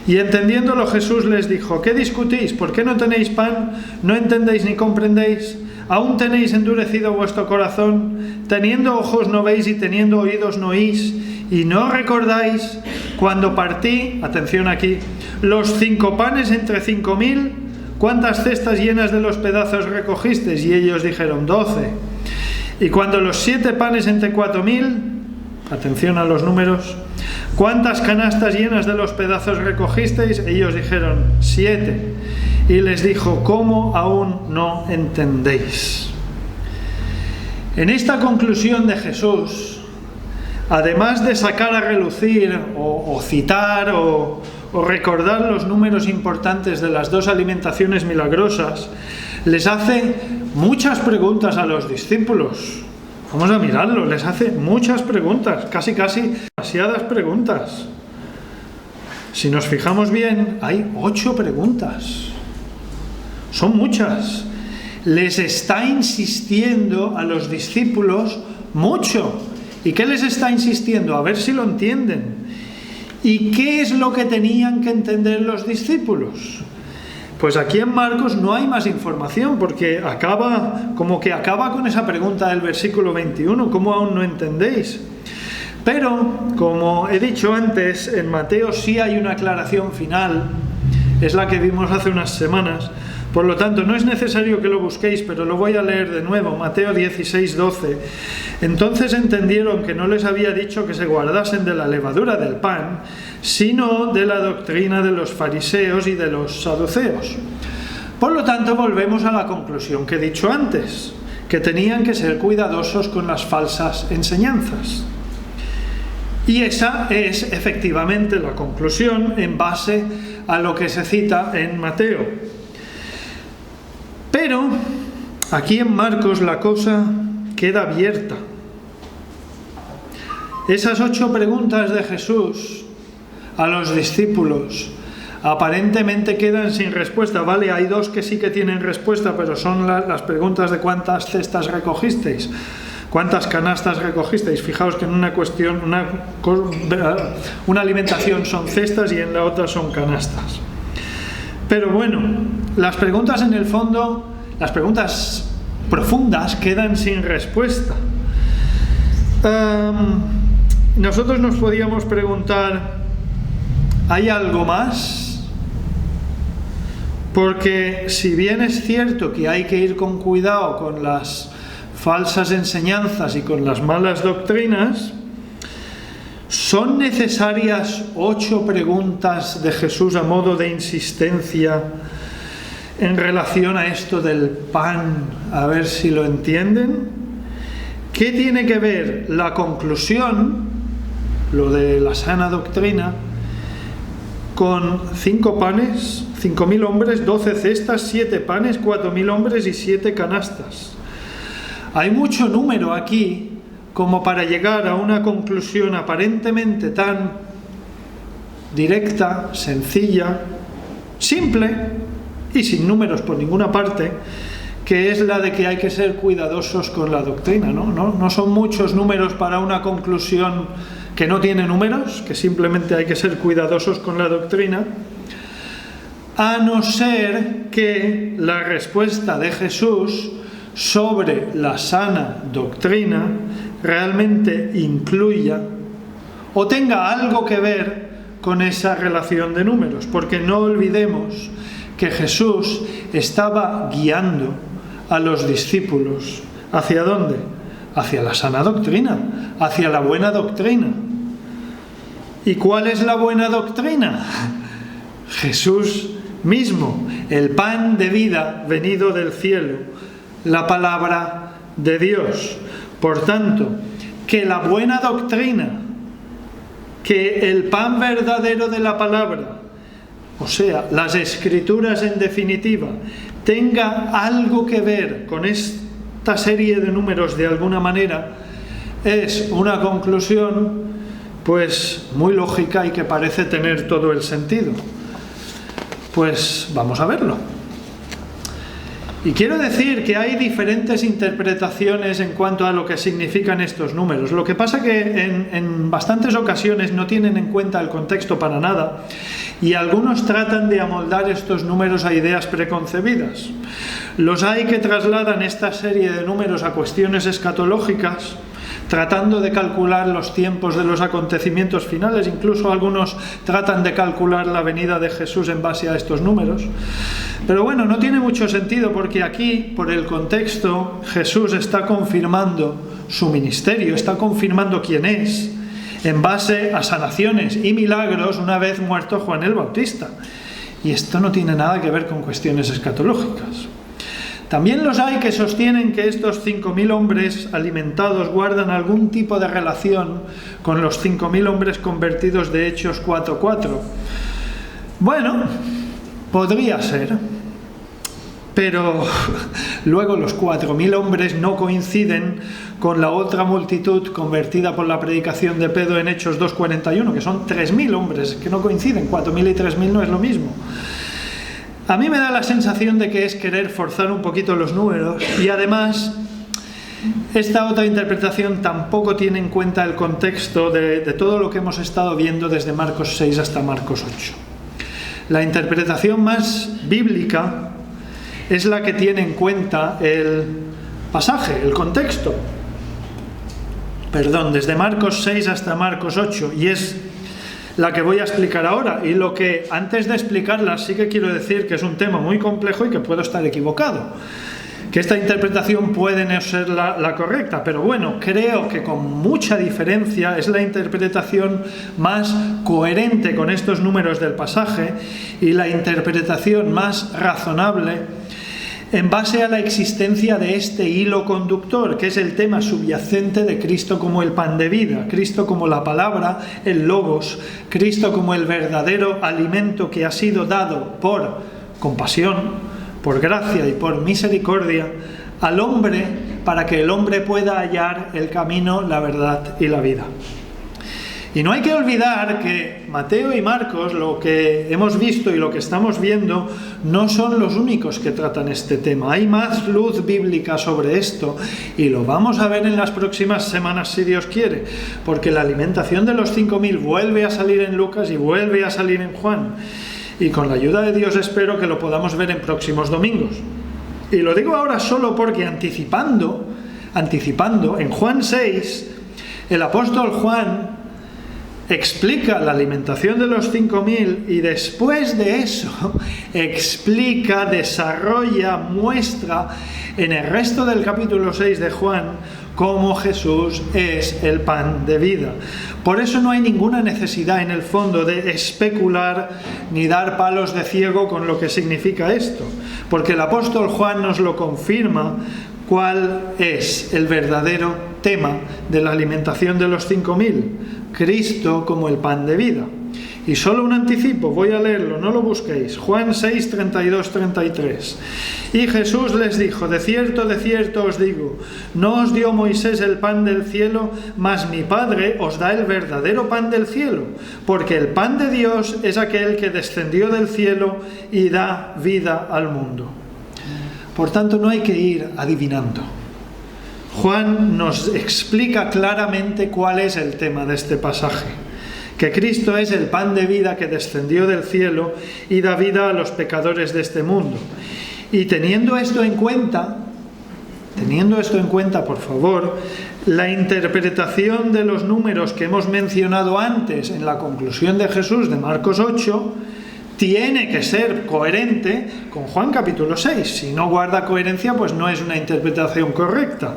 A: Y entendiéndolo Jesús les dijo: ¿qué discutís? ¿Por qué no tenéis pan? ¿No entendéis ni comprendéis? ¿Aún tenéis endurecido vuestro corazón? Teniendo ojos no veis y teniendo oídos no oís. ¿Y no recordáis cuando partí, atención aquí, los 5 panes entre 5.000? ¿Cuántas cestas llenas de los pedazos recogisteis? Y ellos dijeron: 12. Y cuando los 7 panes entre 4.000, atención a los números, ¿cuántas canastas llenas de los pedazos recogisteis? Ellos dijeron: 7. Y les dijo: ¿cómo aún no entendéis? En esta conclusión de Jesús además de sacar a relucir o citar o recordar los números importantes de las 2 alimentaciones milagrosas, les hace muchas preguntas a los discípulos. Vamos a mirarlo, les hace muchas preguntas, casi demasiadas preguntas. Si nos fijamos bien, hay 8 preguntas. Son muchas. Les está insistiendo a los discípulos mucho. ¿Y qué les está insistiendo? A ver si lo entienden. ¿Y qué es lo que tenían que entender los discípulos? Pues aquí en Marcos no hay más información, porque acaba con esa pregunta del versículo 21, ¿cómo aún no entendéis? Pero, como he dicho antes, en Mateo sí hay una aclaración final, es la que vimos hace unas semanas, por lo tanto no es necesario que lo busquéis, pero lo voy a leer de nuevo, Mateo 16:12. Entonces entendieron que no les había dicho que se guardasen de la levadura del pan, sino de la doctrina de los fariseos y de los saduceos. Por lo tanto, volvemos a la conclusión que he dicho antes, que tenían que ser cuidadosos con las falsas enseñanzas. Y esa es efectivamente la conclusión en base a lo que se cita en Mateo. Pero aquí en Marcos la cosa queda abierta. Esas 8 preguntas de Jesús a los discípulos aparentemente quedan sin respuesta. Vale, hay 2 que sí que tienen respuesta, pero son las preguntas de cuántas cestas recogisteis, cuántas canastas recogisteis. Fijaos que en una cuestión, una alimentación son cestas y en la otra son canastas. Pero bueno, las preguntas en el fondo, las preguntas profundas quedan sin respuesta. Nosotros nos podíamos preguntar, ¿hay algo más? Porque si bien es cierto que hay que ir con cuidado con las falsas enseñanzas y con las malas doctrinas, ¿son necesarias 8 preguntas de Jesús a modo de insistencia en relación a esto del pan? A ver si lo entienden. ¿Qué tiene que ver la conclusión, lo de la sana doctrina, con 5 panes, 5.000 hombres, 12 cestas, 7 panes, 4.000 hombres y 7 canastas? Hay mucho número aquí como para llegar a una conclusión aparentemente tan directa, sencilla, simple y sin números por ninguna parte, que es la de que hay que ser cuidadosos con la doctrina, ¿no? No son muchos números para una conclusión que no tiene números, que simplemente hay que ser cuidadosos con la doctrina, a no ser que la respuesta de Jesús sobre la sana doctrina realmente incluya o tenga algo que ver con esa relación de números, porque no olvidemos que Jesús estaba guiando a los discípulos. ¿Hacia dónde? Hacia la sana doctrina, hacia la buena doctrina. ¿Y cuál es la buena doctrina? Jesús mismo, el pan de vida venido del cielo, la palabra de Dios. Por tanto, que la buena doctrina, que el pan verdadero de la palabra, o sea, las escrituras en definitiva, tenga algo que ver con esta serie de números de alguna manera, es una conclusión pues muy lógica y que parece tener todo el sentido. Pues vamos a verlo. Y quiero decir que hay diferentes interpretaciones en cuanto a lo que significan estos números. Lo que pasa que en bastantes ocasiones no tienen en cuenta el contexto para nada y algunos tratan de amoldar estos números a ideas preconcebidas. Los hay que trasladan esta serie de números a cuestiones escatológicas, tratando de calcular los tiempos de los acontecimientos finales. Incluso algunos tratan de calcular la venida de Jesús en base a estos números. Pero bueno, no tiene mucho sentido porque aquí, por el contexto, Jesús está confirmando su ministerio, está confirmando quién es, en base a sanaciones y milagros una vez muerto Juan el Bautista. Y esto no tiene nada que ver con cuestiones escatológicas. También los hay que sostienen que estos 5.000 hombres alimentados guardan algún tipo de relación con los 5.000 hombres convertidos de Hechos 4:4. Bueno, podría ser, pero luego los 4.000 hombres no coinciden con la otra multitud convertida por la predicación de Pedro en Hechos 2:41, que son 3.000 hombres, que no coinciden. 4.000 y 3.000 no es lo mismo. A mí me da la sensación de que es querer forzar un poquito los números, y además esta otra interpretación tampoco tiene en cuenta el contexto de todo lo que hemos estado viendo desde Marcos 6 hasta Marcos 8. La interpretación más bíblica es la que tiene en cuenta el pasaje, el contexto. Desde Marcos 6 hasta Marcos 8, y es la que voy a explicar ahora. Y lo que, antes de explicarla, sí que quiero decir que es un tema muy complejo y que puedo estar equivocado, que esta interpretación puede no ser la correcta, pero bueno, creo que con mucha diferencia es la interpretación más coherente con estos números del pasaje y la interpretación más razonable en base a la existencia de este hilo conductor, que es el tema subyacente de Cristo como el pan de vida, Cristo como la palabra, el logos, Cristo como el verdadero alimento que ha sido dado por compasión, por gracia y por misericordia al hombre, para que el hombre pueda hallar el camino, la verdad y la vida. Y no hay que olvidar que Mateo y Marcos, lo que hemos visto y lo que estamos viendo, no son los únicos que tratan este tema. Hay más luz bíblica sobre esto y lo vamos a ver en las próximas semanas, si Dios quiere, porque la alimentación de los 5.000 vuelve a salir en Lucas y vuelve a salir en Juan. Y con la ayuda de Dios espero que lo podamos ver en próximos domingos. Y lo digo ahora solo porque anticipando, en Juan 6, el apóstol Juan explica la alimentación de los 5.000 y después de eso explica, desarrolla, muestra en el resto del capítulo 6 de Juan cómo Jesús es el pan de vida. Por eso no hay ninguna necesidad en el fondo de especular ni dar palos de ciego con lo que significa esto, porque el apóstol Juan nos lo confirma cuál es el verdadero tema de la alimentación de los 5.000. Cristo como el pan de vida. Y solo un anticipo, voy a leerlo, no lo busquéis. Juan 6, 32, 33. Y Jesús les dijo: de cierto os digo, no os dio Moisés el pan del cielo, mas mi Padre os da el verdadero pan del cielo, porque el pan de Dios es aquel que descendió del cielo y da vida al mundo. Por tanto, no hay que ir adivinando. Juan nos explica claramente cuál es el tema de este pasaje, que Cristo es el pan de vida que descendió del cielo y da vida a los pecadores de este mundo. Y teniendo esto en cuenta, por favor, la interpretación de los números que hemos mencionado antes en la conclusión de Jesús de Marcos 8 tiene que ser coherente con Juan capítulo 6. Si no guarda coherencia, pues no es una interpretación correcta.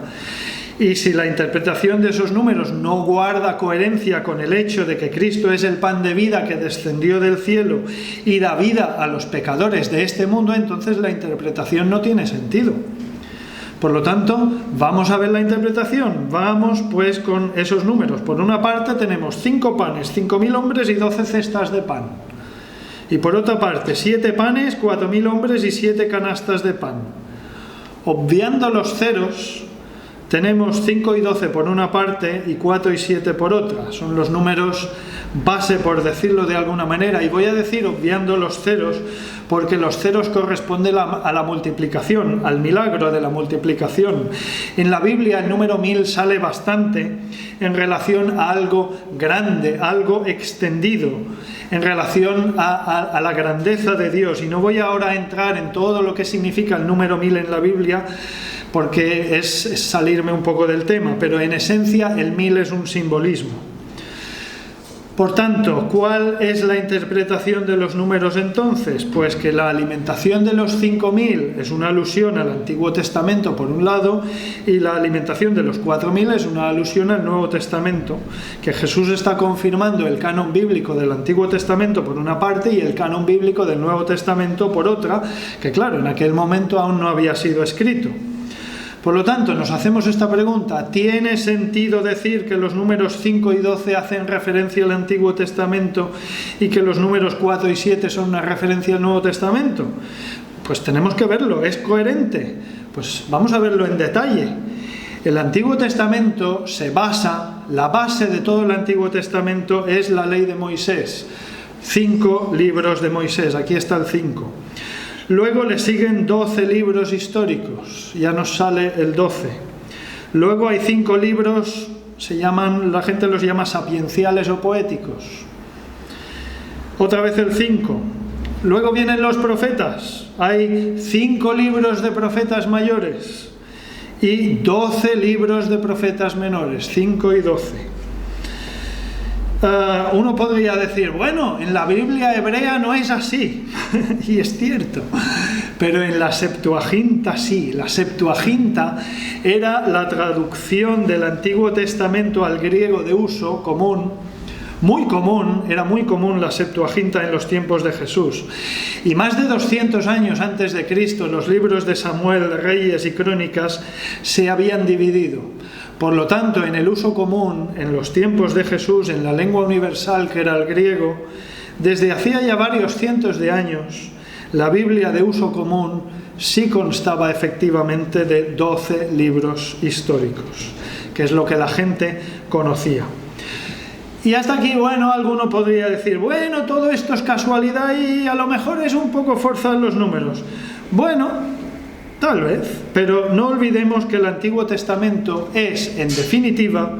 A: Y si la interpretación de esos números no guarda coherencia con el hecho de que Cristo es el pan de vida que descendió del cielo y da vida a los pecadores de este mundo, entonces la interpretación no tiene sentido. Por lo tanto, vamos a ver la interpretación. Vamos pues con esos números. Por una parte tenemos 5 panes, 5.000 hombres y 12 cestas de pan. Y por otra parte, 7 panes, 4.000 hombres y 7 canastas de pan. Obviando los ceros, tenemos 5 y 12 por una parte y 4 y 7 por otra. Son los números base, por decirlo de alguna manera. Y voy a decir obviando los ceros, porque los ceros corresponden a la multiplicación, al milagro de la multiplicación. En la Biblia el número 1000 sale bastante en relación a algo grande, algo extendido, en relación a la grandeza de Dios. Y no voy ahora a entrar en todo lo que significa el número 1000 en la Biblia, porque es salirme un poco del tema, pero en esencia el 1000 es un simbolismo. Por tanto, ¿cuál es la interpretación de los números entonces? Pues que la alimentación de los 5.000 es una alusión al Antiguo Testamento por un lado, y la alimentación de los 4.000 es una alusión al Nuevo Testamento, que Jesús está confirmando el canon bíblico del Antiguo Testamento por una parte y el canon bíblico del Nuevo Testamento por otra, que claro, en aquel momento aún no había sido escrito. Por lo tanto, nos hacemos esta pregunta: ¿tiene sentido decir que los números 5 y 12 hacen referencia al Antiguo Testamento y que los números 4 y 7 son una referencia al Nuevo Testamento? Pues tenemos que verlo, ¿es coherente? Pues vamos a verlo en detalle. El Antiguo Testamento la base de todo el Antiguo Testamento es la ley de Moisés. 5 libros de Moisés, aquí está el 5. Luego le siguen 12 libros históricos, ya nos sale el 12. Luego hay 5 libros, la gente los llama sapienciales o poéticos. Otra vez el 5. Luego vienen los profetas, hay 5 libros de profetas mayores y 12 libros de profetas menores, 5 y 12. Uno podría decir, bueno, en la Biblia hebrea no es así, y es cierto, pero en la Septuaginta sí. La Septuaginta era la traducción del Antiguo Testamento al griego de uso común, era muy común la Septuaginta en los tiempos de Jesús. Y más de 200 años antes de Cristo, los libros de Samuel, Reyes y Crónicas se habían dividido. Por lo tanto, en el uso común, en los tiempos de Jesús, en la lengua universal que era el griego, desde hacía ya varios cientos de años, la Biblia de uso común sí constaba efectivamente de 12 libros históricos, que es lo que la gente conocía. Y hasta aquí, bueno, alguno podría decir, bueno, todo esto es casualidad y a lo mejor es un poco forzar los números. Bueno, tal vez, pero no olvidemos que el Antiguo Testamento es, en definitiva,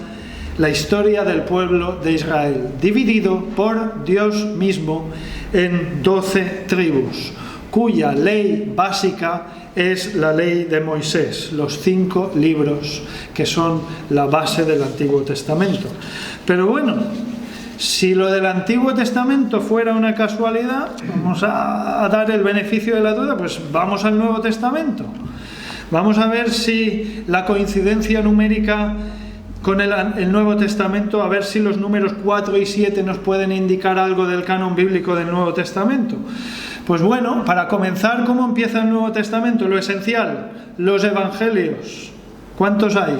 A: la historia del pueblo de Israel, dividido por Dios mismo en 12 tribus, cuya ley básica es la ley de Moisés, los 5 libros que son la base del Antiguo Testamento. Pero bueno, si lo del Antiguo Testamento fuera una casualidad, vamos a dar el beneficio de la duda, pues vamos al Nuevo Testamento. Vamos a ver si la coincidencia numérica con el Nuevo Testamento, a ver si los números 4 y 7 nos pueden indicar algo del canon bíblico del Nuevo Testamento. Pues bueno, para comenzar, ¿cómo empieza el Nuevo Testamento? Lo esencial, los evangelios. ¿Cuántos hay?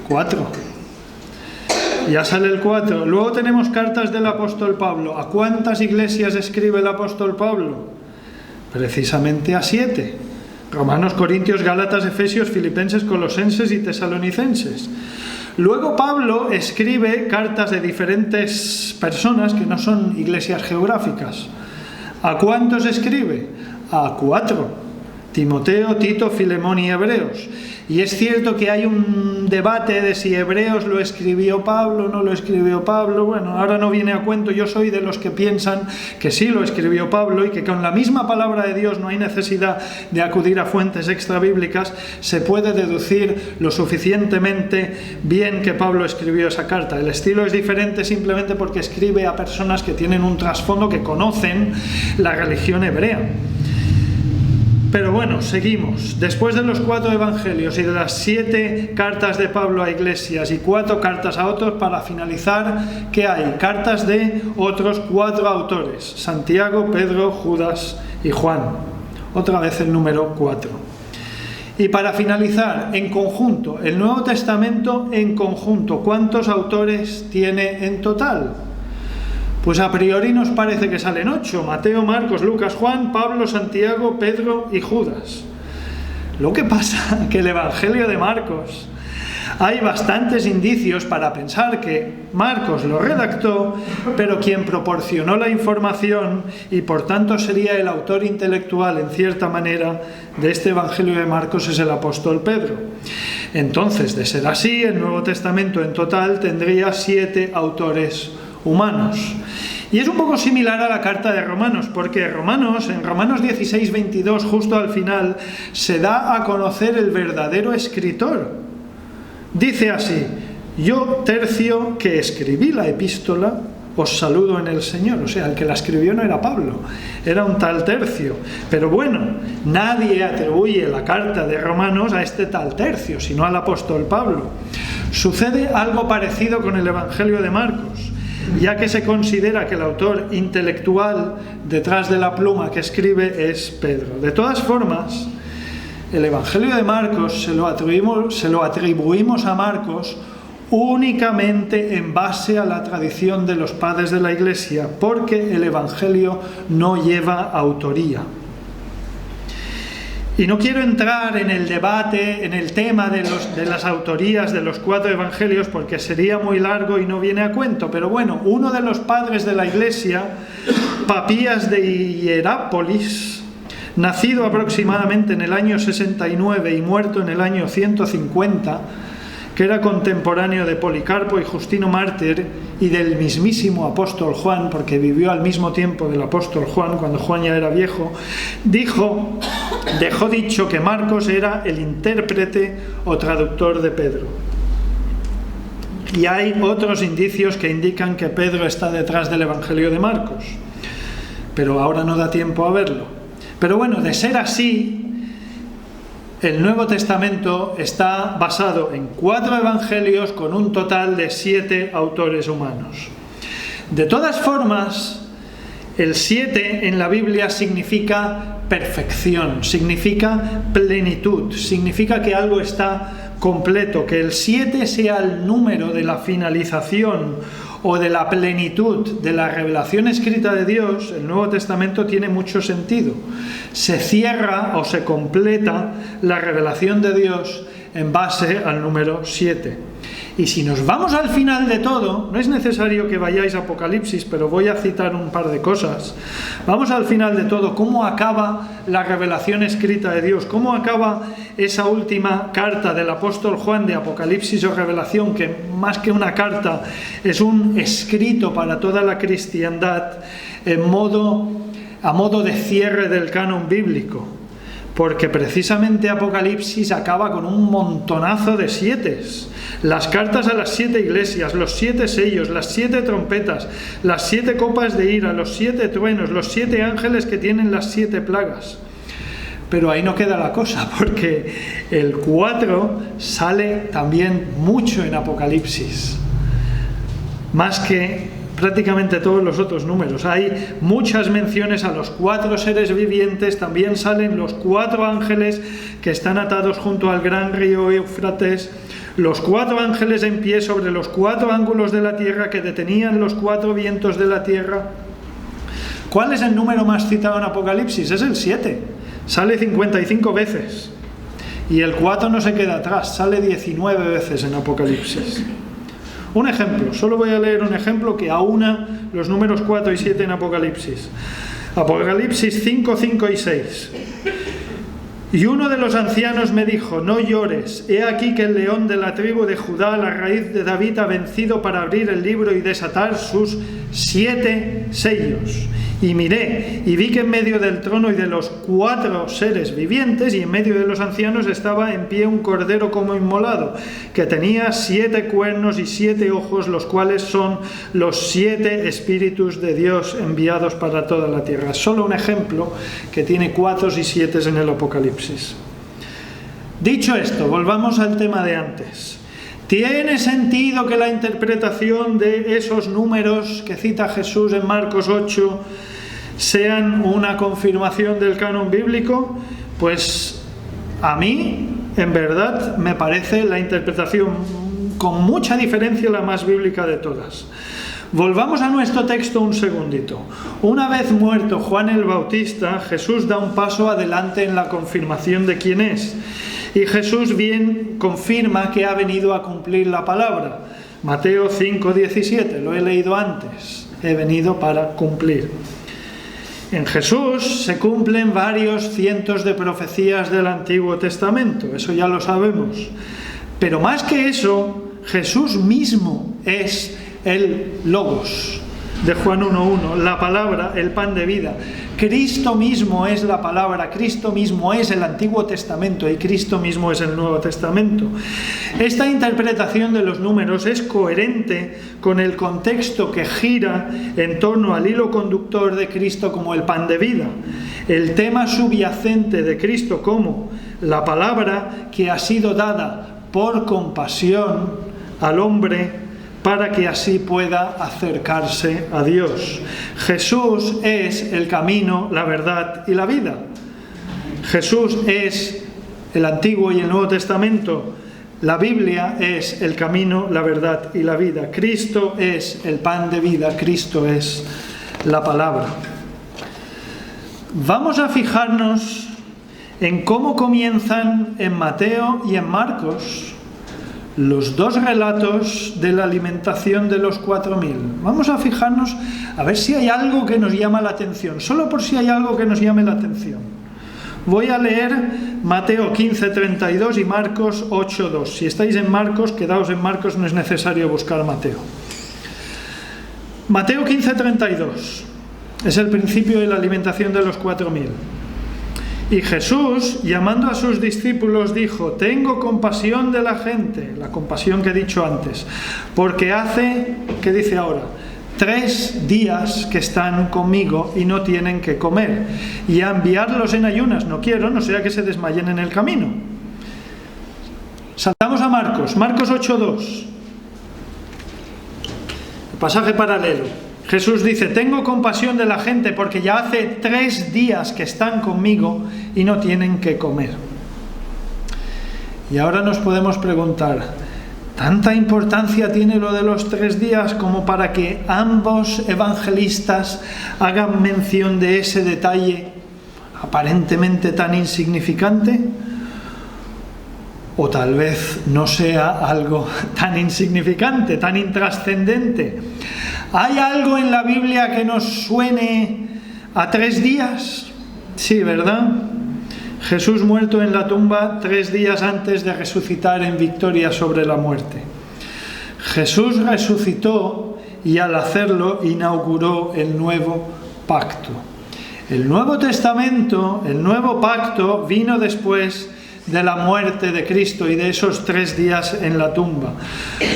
A: 4. Ya sale el 4. Luego tenemos cartas del apóstol Pablo. ¿A cuántas iglesias escribe el apóstol Pablo? Precisamente a 7. Romanos, Corintios, Gálatas, Efesios, Filipenses, Colosenses y Tesalonicenses. Luego Pablo escribe cartas de diferentes personas que no son iglesias geográficas. ¿A cuántos escribe? A 4. Timoteo, Tito, Filemón y Hebreos. Y es cierto que hay un debate de si Hebreos lo escribió Pablo o no lo escribió Pablo. Bueno, ahora no viene a cuento. Yo soy de los que piensan que sí lo escribió Pablo y que con la misma palabra de Dios no hay necesidad de acudir a fuentes extrabíblicas. Se puede deducir lo suficientemente bien que Pablo escribió esa carta. El estilo es diferente simplemente porque escribe a personas que tienen un trasfondo, que conocen la religión hebrea. Pero bueno, seguimos. Después de los 4 evangelios y de las 7 cartas de Pablo a iglesias y 4 cartas a otros, para finalizar, ¿qué hay? Cartas de otros 4 autores: Santiago, Pedro, Judas y Juan. Otra vez el número 4. Y para finalizar, en conjunto, el Nuevo Testamento en conjunto, ¿cuántos autores tiene en total? Pues a priori nos parece que salen 8: Mateo, Marcos, Lucas, Juan, Pablo, Santiago, Pedro y Judas. Lo que pasa es que el Evangelio de Marcos, hay bastantes indicios para pensar que Marcos lo redactó, pero quien proporcionó la información y por tanto sería el autor intelectual en cierta manera de este Evangelio de Marcos es el apóstol Pedro. Entonces, de ser así, el Nuevo Testamento en total tendría 7 autores humanos. Y es un poco similar a la carta de Romanos, porque en Romanos 16:22, justo al final, se da a conocer el verdadero escritor. Dice así: yo, Tercio, que escribí la epístola, os saludo en el Señor. O sea, el que la escribió no era Pablo, era un tal Tercio. Pero bueno, nadie atribuye la carta de Romanos a este tal Tercio, sino al apóstol Pablo. Sucede algo parecido con el Evangelio de Marcos, ya que se considera que el autor intelectual detrás de la pluma que escribe es Pedro. De todas formas, el Evangelio de Marcos se lo atribuimos a Marcos únicamente en base a la tradición de los padres de la Iglesia, porque el Evangelio no lleva autoría. Y no quiero entrar en el debate, en el tema de las autorías de los 4 evangelios, porque sería muy largo y no viene a cuento. Pero bueno, uno de los padres de la Iglesia, Papías de Hierápolis, nacido aproximadamente en el año 69 y muerto en el año 150, que era contemporáneo de Policarpo y Justino Mártir y del mismísimo apóstol Juan, porque vivió al mismo tiempo del apóstol Juan, cuando Juan ya era viejo, dejó dicho que Marcos era el intérprete o traductor de Pedro. Y hay otros indicios que indican que Pedro está detrás del Evangelio de Marcos, pero ahora no da tiempo a verlo. Pero bueno, de ser así, el Nuevo Testamento está basado en 4 evangelios con un total de 7 autores humanos. De todas formas, el 7 en la Biblia significa perfección, significa plenitud, significa que algo está completo, que el 7 sea el número de la finalización o de la plenitud de la revelación escrita de Dios. El Nuevo Testamento tiene mucho sentido. Se cierra o se completa la revelación de Dios en base al número 7. Y si nos vamos al final de todo, no es necesario que vayáis a Apocalipsis, pero voy a citar un par de cosas. Vamos al final de todo, cómo acaba la revelación escrita de Dios, cómo acaba esa última carta del apóstol Juan de Apocalipsis o Revelación, que más que una carta es un escrito para toda la cristiandad a modo de cierre del canon bíblico. Porque precisamente Apocalipsis acaba con un montonazo de 7. Las cartas a las 7 iglesias, los 7 sellos, las 7 trompetas, las 7 copas de ira, los 7 truenos, los 7 ángeles que tienen las 7 plagas. Pero ahí no queda la cosa, porque el 4 sale también mucho en Apocalipsis, más que prácticamente todos los otros números. Hay muchas menciones a los 4 seres vivientes, también salen los 4 ángeles que están atados junto al gran río Éufrates, los 4 ángeles en pie sobre los 4 ángulos de la tierra que detenían los 4 vientos de la tierra. ¿Cuál es el número más citado en Apocalipsis? Es el 7, sale 55 veces. Y el 4 no se queda atrás, sale 19 veces en Apocalipsis. Un ejemplo, solo voy a leer un ejemplo que aúna los números 4 y 7 en Apocalipsis. Apocalipsis 5, 5 y 6. Y uno de los ancianos me dijo: no llores, he aquí que el león de la tribu de Judá, la raíz de David, ha vencido para abrir el libro y desatar sus 7 sellos. Y miré, y vi que en medio del trono y de los 4 seres vivientes, y en medio de los ancianos, estaba en pie un cordero como inmolado, que tenía 7 cuernos y 7 ojos, los cuales son los 7 espíritus de Dios enviados para toda la tierra. Solo un ejemplo que tiene 4 y 7 en el Apocalipsis. Dicho esto, volvamos al tema de antes. ¿Tiene sentido que la interpretación de esos números que cita Jesús en Marcos 8 sean una confirmación del canon bíblico? Pues a mí, en verdad, me parece la interpretación con mucha diferencia la más bíblica de todas. Volvamos a nuestro texto un segundito. Una vez muerto Juan el Bautista, Jesús da un paso adelante en la confirmación de quién es. Y Jesús bien confirma que ha venido a cumplir la palabra. Mateo 5:17, lo he leído antes. He venido para cumplir. En Jesús se cumplen varios cientos de profecías del Antiguo Testamento, eso ya lo sabemos. Pero más que eso, Jesús mismo es el Logos de Juan 1:1, la palabra, el pan de vida. Cristo mismo es la palabra, Cristo mismo es el Antiguo Testamento y Cristo mismo es el Nuevo Testamento. Esta interpretación de los números es coherente con el contexto que gira en torno al hilo conductor de Cristo como el pan de vida. El tema subyacente de Cristo como la palabra que ha sido dada por compasión al hombre para que así pueda acercarse a Dios. Jesús es el camino, la verdad y la vida. Jesús es el Antiguo y el Nuevo Testamento. La Biblia es el camino, la verdad y la vida. Cristo es el pan de vida. Cristo es la palabra. Vamos a fijarnos en cómo comienzan en Mateo y en Marcos los dos relatos de la alimentación de los 4.000. Vamos a fijarnos a ver si hay algo que nos llama la atención, solo por si hay algo que nos llame la atención. Voy a leer Mateo 15:32 y Marcos 8:2. Si estáis en Marcos, quedaos en Marcos, no es necesario buscar Mateo. Mateo 15:32 es el principio de la alimentación de los 4.000. Y Jesús, llamando a sus discípulos, dijo: tengo compasión de la gente, la compasión que he dicho antes, porque hace, ¿qué dice ahora? 3 días que están conmigo y no tienen que comer, y a enviarlos en ayunas no quiero, no sea que se desmayen en el camino. Saltamos a Marcos 8:2, el pasaje paralelo. Jesús dice: tengo compasión de la gente porque ya hace 3 días que están conmigo y no tienen que comer. Y ahora nos podemos preguntar, ¿tanta importancia tiene lo de los 3 días como para que ambos evangelistas hagan mención de ese detalle aparentemente tan insignificante? O tal vez no sea algo tan insignificante, tan intrascendente. ¿Hay algo en la Biblia que nos suene a 3 días? Sí, ¿verdad? Jesús muerto en la tumba 3 días antes de resucitar en victoria sobre la muerte. Jesús resucitó y al hacerlo inauguró el nuevo pacto. El Nuevo Testamento, el nuevo pacto, vino después de la muerte de Cristo y de esos 3 días en la tumba.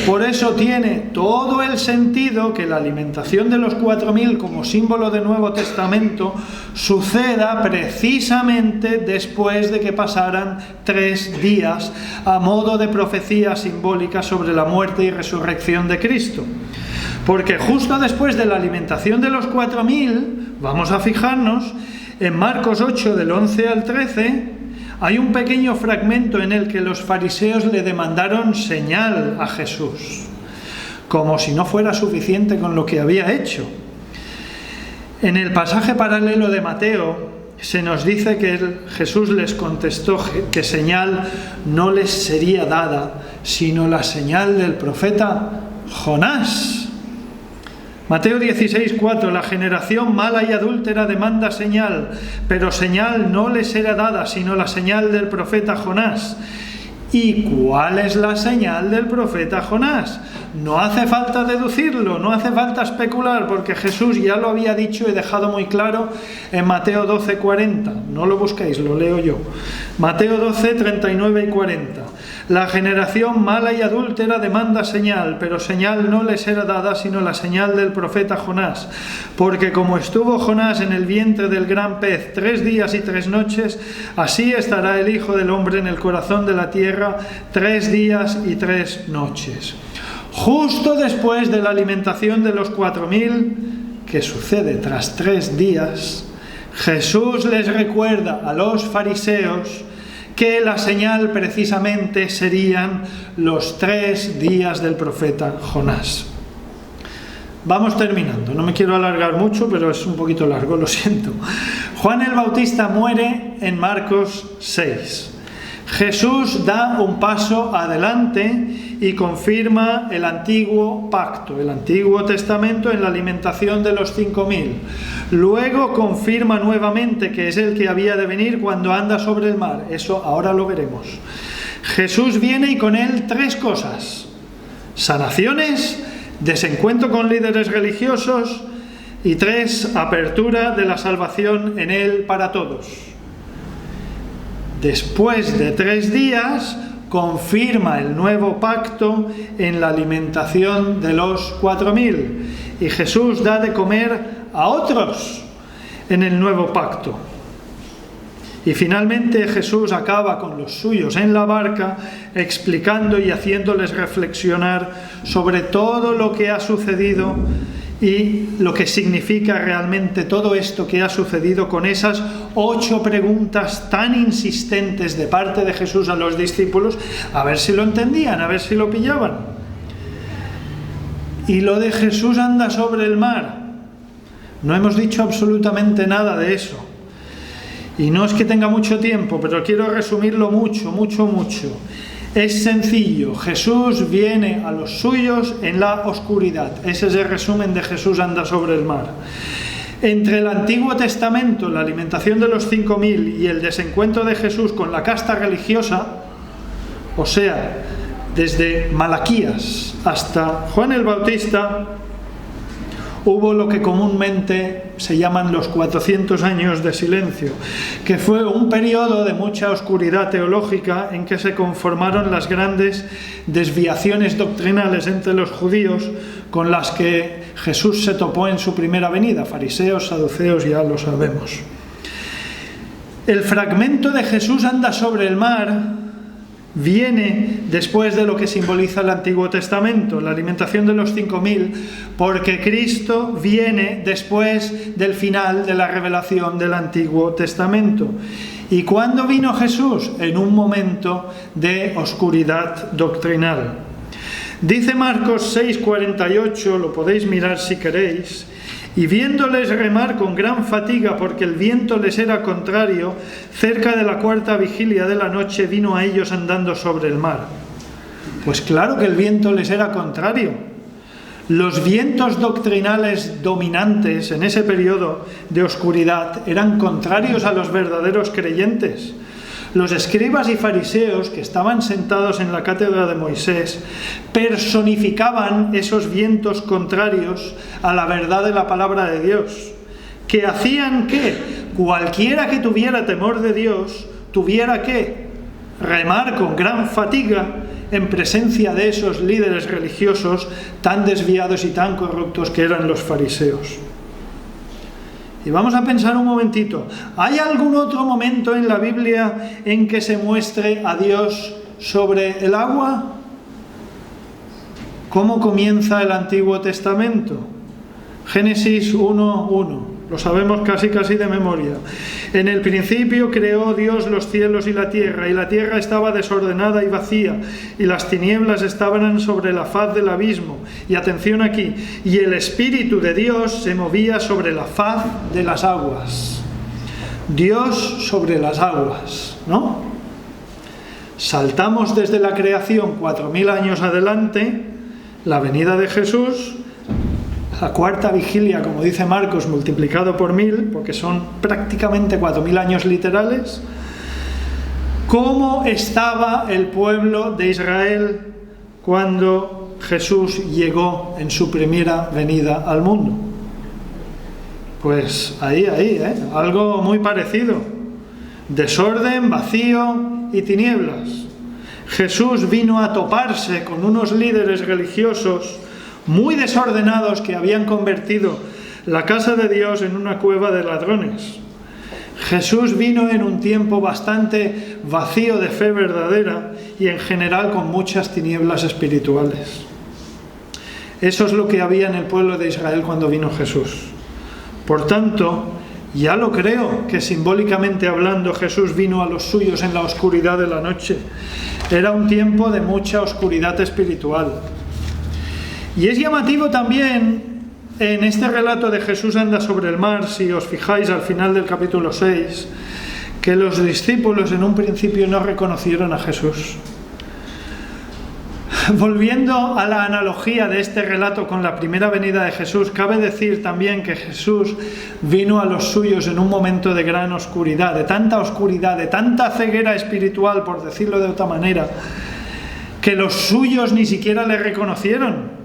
A: Por eso tiene todo el sentido que la alimentación de los 4.000 como símbolo del Nuevo Testamento suceda precisamente después de que pasaran 3 días a modo de profecía simbólica sobre la muerte y resurrección de Cristo. Porque justo después de la alimentación de los 4.000, vamos a fijarnos, en Marcos 8 del 11 al 13, hay un pequeño fragmento en el que los fariseos le demandaron señal a Jesús, como si no fuera suficiente con lo que había hecho. En el pasaje paralelo de Mateo se nos dice que Jesús les contestó que señal no les sería dada, sino la señal del profeta Jonás. Mateo 16:4, la generación mala y adúltera demanda señal, pero señal no les será dada, sino la señal del profeta Jonás. ¿Y cuál es la señal del profeta Jonás? No hace falta deducirlo, no hace falta especular, porque Jesús ya lo había dicho y dejado muy claro en Mateo 12:40. No lo busquéis, lo leo yo. Mateo 12:39 y 40. La generación mala y adúltera demanda señal, pero señal no les será dada, sino la señal del profeta Jonás. Porque como estuvo Jonás en el vientre del gran pez 3 días y 3 noches, así estará el Hijo del Hombre en el corazón de la tierra 3 días y 3 noches. Justo después de la alimentación de los 4.000, que sucede tras 3 días, Jesús les recuerda a los fariseos que la señal precisamente serían los 3 días del profeta Jonás. Vamos terminando, no me quiero alargar mucho, pero es un poquito largo, lo siento. Juan el Bautista muere en Marcos 6. Jesús da un paso adelante y confirma el antiguo pacto, el Antiguo Testamento en la alimentación de los 5.000. Luego confirma nuevamente que es el que había de venir cuando anda sobre el mar. Eso ahora lo veremos. Jesús viene y con él 3 cosas: sanaciones, desencuentro con líderes religiosos, Y 3, apertura de la salvación en Él para todos. Después de 3 días, confirma el nuevo pacto en la alimentación de los 4000. Y Jesús da de comer a otros en el nuevo pacto. Y finalmente Jesús acaba con los suyos en la barca, explicando y haciéndoles reflexionar sobre todo lo que ha sucedido y lo que significa realmente todo esto que ha sucedido, con esas 8 preguntas tan insistentes de parte de Jesús a los discípulos, a ver si lo entendían, a ver si lo pillaban. Y lo de Jesús anda sobre el mar, no hemos dicho absolutamente nada de eso. Y no es que tenga mucho tiempo, pero quiero resumirlo mucho. Es sencillo, Jesús viene a los suyos en la oscuridad. Ese es el resumen de Jesús anda sobre el mar. Entre el Antiguo Testamento, la alimentación de los 5000 y el desencuentro de Jesús con la casta religiosa, o sea, desde Malaquías hasta Juan el Bautista, hubo lo que comúnmente se llaman los 400 años de silencio, que fue un periodo de mucha oscuridad teológica en que se conformaron las grandes desviaciones doctrinales entre los judíos con las que Jesús se topó en su primera venida, fariseos, saduceos, ya lo sabemos. El fragmento de Jesús anda sobre el mar viene después de lo que simboliza el Antiguo Testamento, la alimentación de los 5000, porque Cristo viene después del final de la revelación del Antiguo Testamento. ¿Y cuándo vino Jesús? En un momento de oscuridad doctrinal. Dice Marcos 6:48, lo podéis mirar si queréis: y viéndoles remar con gran fatiga porque el viento les era contrario, cerca de la 4ª vigilia de la noche vino a ellos andando sobre el mar. Pues claro que el viento les era contrario. Los vientos doctrinales dominantes en ese periodo de oscuridad eran contrarios a los verdaderos creyentes. Los escribas y fariseos que estaban sentados en la cátedra de Moisés personificaban esos vientos contrarios a la verdad de la palabra de Dios, que hacían que cualquiera que tuviera temor de Dios tuviera que remar con gran fatiga en presencia de esos líderes religiosos tan desviados y tan corruptos que eran los fariseos. Y vamos a pensar un momentito, ¿hay algún otro momento en la Biblia en que se muestre a Dios sobre el agua? ¿Cómo comienza el Antiguo Testamento? Génesis 1:1, lo sabemos casi de memoria. En el principio creó Dios los cielos y la tierra estaba desordenada y vacía, y las tinieblas estaban sobre la faz del abismo. Y atención aquí, y el Espíritu de Dios se movía sobre la faz de las aguas. Dios sobre las aguas, ¿no? Saltamos desde la creación 4000 años adelante, la venida de Jesús, la 4ª vigilia, como dice Marcos, multiplicado por 1000, porque son prácticamente 4000 años literales. ¿Cómo estaba el pueblo de Israel cuando Jesús llegó en su primera venida al mundo? Pues ahí, algo muy parecido. Desorden, vacío y tinieblas. Jesús vino a toparse con unos líderes religiosos muy desordenados que habían convertido la casa de Dios en una cueva de ladrones. Jesús vino en un tiempo bastante vacío de fe verdadera y en general con muchas tinieblas espirituales. Eso es lo que había en el pueblo de Israel cuando vino Jesús. Por tanto, ya lo creo que simbólicamente hablando Jesús vino a los suyos en la oscuridad de la noche. Era un tiempo de mucha oscuridad espiritual. Y es llamativo también en este relato de Jesús anda sobre el mar, si os fijáis al final del capítulo 6, que los discípulos en un principio no reconocieron a Jesús. Volviendo a la analogía de este relato con la primera venida de Jesús, cabe decir también que Jesús vino a los suyos en un momento de gran oscuridad, de tanta ceguera espiritual, por decirlo de otra manera, que los suyos ni siquiera le reconocieron.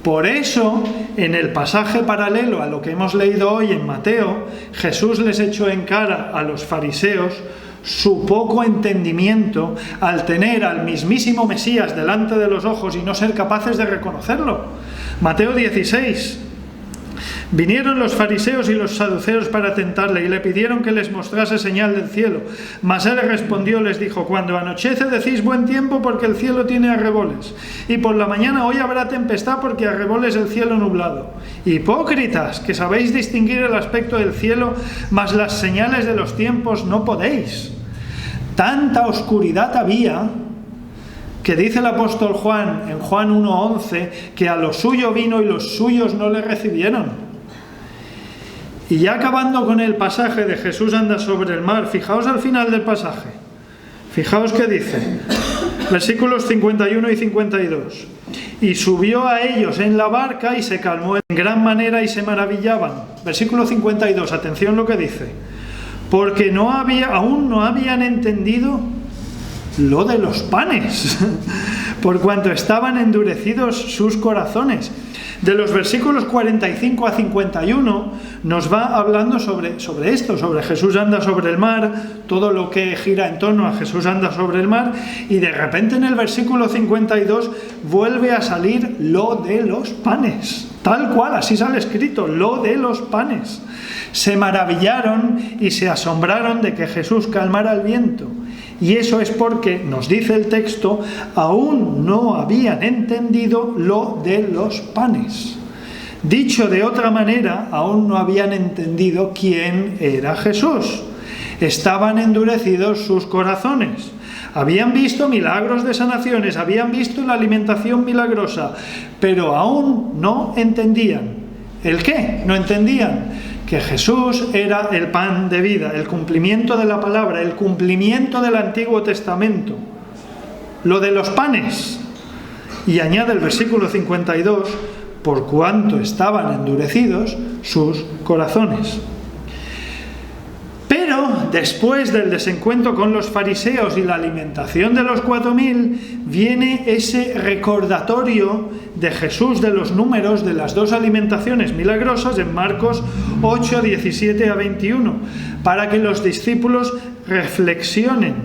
A: Por eso, en el pasaje paralelo a lo que hemos leído hoy en Mateo, Jesús les echó en cara a los fariseos su poco entendimiento al tener al mismísimo Mesías delante de los ojos y no ser capaces de reconocerlo. Mateo 16. Vinieron los fariseos y los saduceos para tentarle y le pidieron que les mostrase señal del cielo. Mas él respondió, les dijo: cuando anochece decís buen tiempo porque el cielo tiene arreboles, y por la mañana hoy habrá tempestad porque arreboles el cielo nublado. Hipócritas, que sabéis distinguir el aspecto del cielo, mas las señales de los tiempos no podéis. Tanta oscuridad había que dice el apóstol Juan en Juan 1:11 que a lo suyo vino y los suyos no le recibieron. Y ya acabando con el pasaje de Jesús anda sobre el mar, fijaos al final del pasaje. Fijaos qué dice. Versículos 51 y 52. Y subió a ellos en la barca y se calmó en gran manera y se maravillaban. Versículo 52, atención lo que dice. Porque aún no habían entendido lo de los panes, por cuanto estaban endurecidos sus corazones. De los versículos 45 a 51 nos va hablando sobre esto, sobre Jesús anda sobre el mar, todo lo que gira en torno a Jesús anda sobre el mar, y de repente en el versículo 52 vuelve a salir lo de los panes, tal cual, así sale escrito, lo de los panes. Se maravillaron y se asombraron de que Jesús calmara el viento. Y eso es porque, nos dice el texto, aún no habían entendido lo de los panes. Dicho de otra manera, aún no habían entendido quién era Jesús. Estaban endurecidos sus corazones. Habían visto milagros de sanaciones, habían visto la alimentación milagrosa, pero aún no entendían. ¿El qué? No entendían que Jesús era el pan de vida, el cumplimiento de la palabra, el cumplimiento del Antiguo Testamento. Lo de los panes. Y añade el versículo 52, por cuanto estaban endurecidos sus corazones. Pero después del desencuentro con los fariseos y la alimentación de los 4000, viene ese recordatorio de Jesús de los números de las dos alimentaciones milagrosas en Marcos 8, 17 a 21, para que los discípulos reflexionen,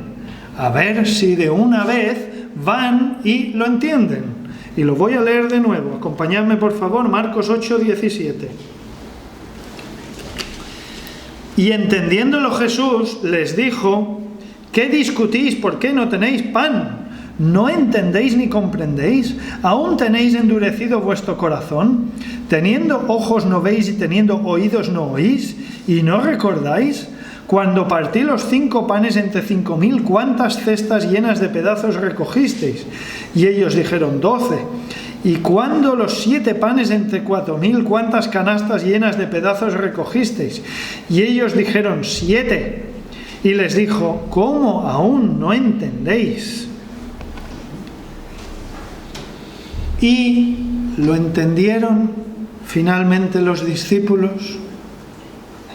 A: a ver si de una vez van y lo entienden. Y lo voy a leer de nuevo, acompañadme por favor, Marcos 8, 17. Y entendiéndolo Jesús les dijo: ¿qué discutís? ¿Por qué no tenéis pan? ¿No entendéis ni comprendéis? ¿Aún tenéis endurecido vuestro corazón? ¿Teniendo ojos no veis y teniendo oídos no oís? ¿Y no recordáis? Cuando partí los 5 panes entre 5000, ¿cuántas cestas llenas de pedazos recogisteis? Y ellos dijeron 12. Y cuando los 7 panes entre 4000, ¿cuántas canastas llenas de pedazos recogisteis? Y ellos dijeron 7. Y les dijo: ¿cómo aún no entendéis? Y lo entendieron finalmente los discípulos.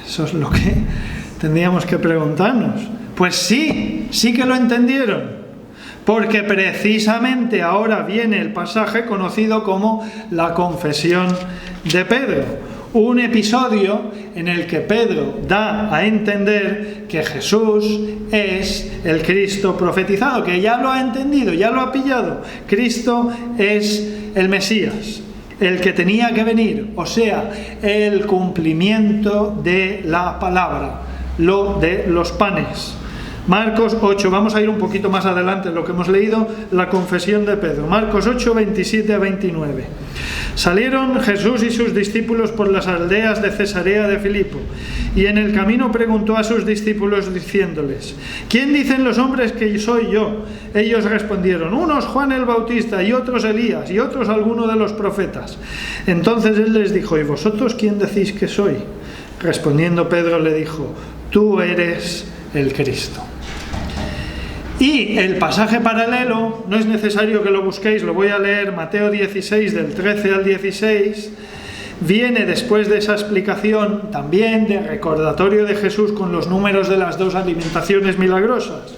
A: Eso es lo que tendríamos que preguntarnos. Pues sí que lo entendieron. Porque precisamente ahora viene el pasaje conocido como la confesión de Pedro. Un episodio en el que Pedro da a entender que Jesús es el Cristo profetizado, que ya lo ha entendido, ya lo ha pillado. Cristo es el Mesías, el que tenía que venir, o sea, el cumplimiento de la palabra, lo de los panes. Marcos 8, vamos a ir un poquito más adelante en lo que hemos leído, la confesión de Pedro. Marcos 8, 27 a 29. Salieron Jesús y sus discípulos por las aldeas de Cesarea de Filipo, y en el camino preguntó a sus discípulos diciéndoles: ¿quién dicen los hombres que soy yo? Ellos respondieron: unos Juan el Bautista, y otros Elías, y otros alguno de los profetas. Entonces él les dijo: ¿y vosotros quién decís que soy? Respondiendo Pedro le dijo: tú eres el Cristo. Y el pasaje paralelo, no es necesario que lo busquéis, lo voy a leer, Mateo 16, del 13 al 16, viene después de esa explicación también de recordatorio de Jesús con los números de las dos alimentaciones milagrosas.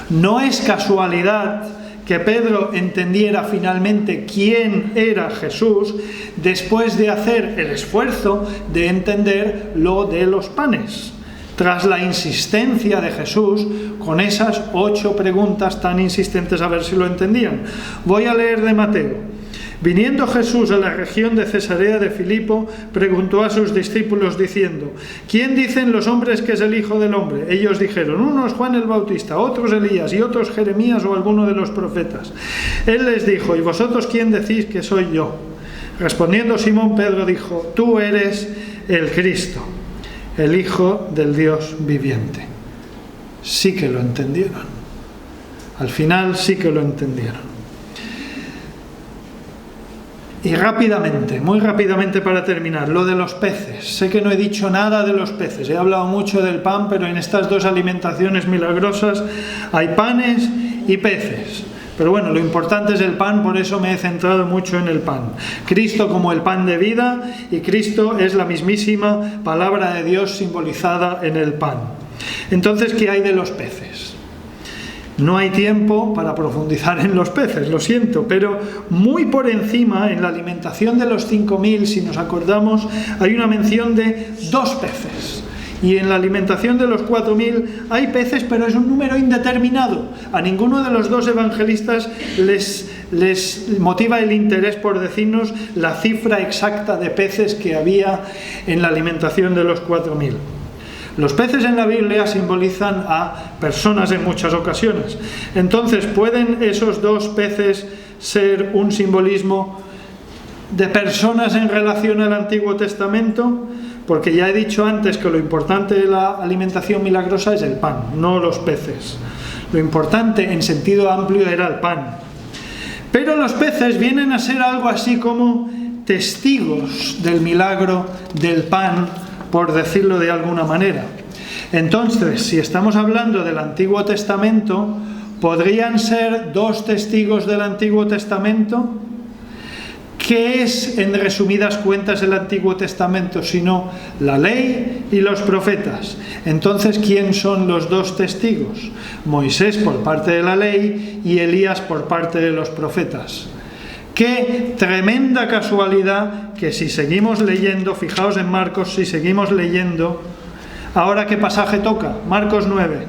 A: No es casualidad que Pedro entendiera finalmente quién era Jesús después de hacer el esfuerzo de entender lo de los panes, tras la insistencia de Jesús con esas 8 preguntas tan insistentes a ver si lo entendían. Voy a leer de Mateo. Viniendo Jesús a la región de Cesarea de Filipo, preguntó a sus discípulos diciendo: ¿Quién dicen los hombres que es el Hijo del Hombre? Ellos dijeron: unos Juan el Bautista, otros Elías y otros Jeremías o alguno de los profetas. Él les dijo: ¿y vosotros quién decís que soy yo? Respondiendo Simón Pedro dijo: tú eres el Cristo, el Hijo del Dios viviente. Sí que lo entendieron. Al final sí que lo entendieron. Y rápidamente, muy rápidamente para terminar, lo de los peces. Sé que no he dicho nada de los peces, he hablado mucho del pan, pero en estas 2 alimentaciones milagrosas hay panes y peces. Pero bueno, lo importante es el pan, por eso me he centrado mucho en el pan. Cristo como el pan de vida, y Cristo es la mismísima palabra de Dios simbolizada en el pan. Entonces, ¿qué hay de los peces? No hay tiempo para profundizar en los peces, lo siento, pero muy por encima, en la alimentación de los 5.000, si nos acordamos, hay una mención de 2 peces. Y en la alimentación de los 4.000 hay peces, pero es un número indeterminado. A ninguno de los 2 evangelistas les motiva el interés por decirnos la cifra exacta de peces que había en la alimentación de los 4.000. Los peces en la Biblia simbolizan a personas en muchas ocasiones. Entonces, ¿pueden esos 2 peces ser un simbolismo de personas en relación al Antiguo Testamento? Porque ya he dicho antes que lo importante de la alimentación milagrosa es el pan, no los peces. Lo importante en sentido amplio era el pan. Pero los peces vienen a ser algo así como testigos del milagro del pan, por decirlo de alguna manera. Entonces, si estamos hablando del Antiguo Testamento, ¿podrían ser 2 testigos del Antiguo Testamento? ¿Qué es, en resumidas cuentas, el Antiguo Testamento? Sino la ley y los profetas. Entonces, ¿quién son los 2 testigos? Moisés por parte de la ley y Elías por parte de los profetas. Qué tremenda casualidad que si seguimos leyendo, fijaos en Marcos, si seguimos leyendo, ahora ¿qué pasaje toca? Marcos 9.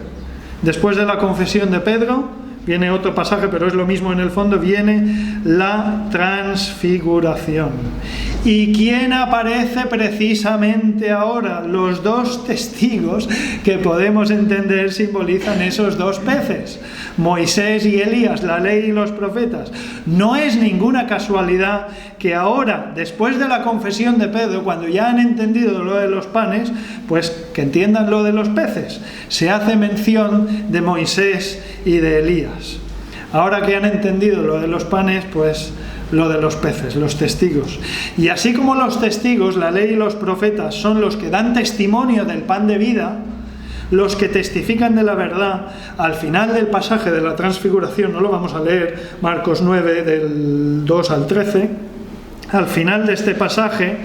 A: Después de la confesión de Pedro, viene otro pasaje, pero es lo mismo en el fondo, viene la transfiguración. ¿Y quién aparece precisamente ahora? Los 2 testigos que podemos entender simbolizan esos 2 peces, Moisés y Elías, la ley y los profetas. No es ninguna casualidad que ahora, después de la confesión de Pedro, cuando ya han entendido lo de los panes, pues que entiendan lo de los peces. Se hace mención de Moisés y de Elías. Ahora que han entendido lo de los panes, pues lo de los peces, los testigos. Y así como los testigos, la ley y los profetas son los que dan testimonio del pan de vida, los que testifican de la verdad, al final del pasaje de la transfiguración, no lo vamos a leer, Marcos 9 del 2 al 13, al final de este pasaje,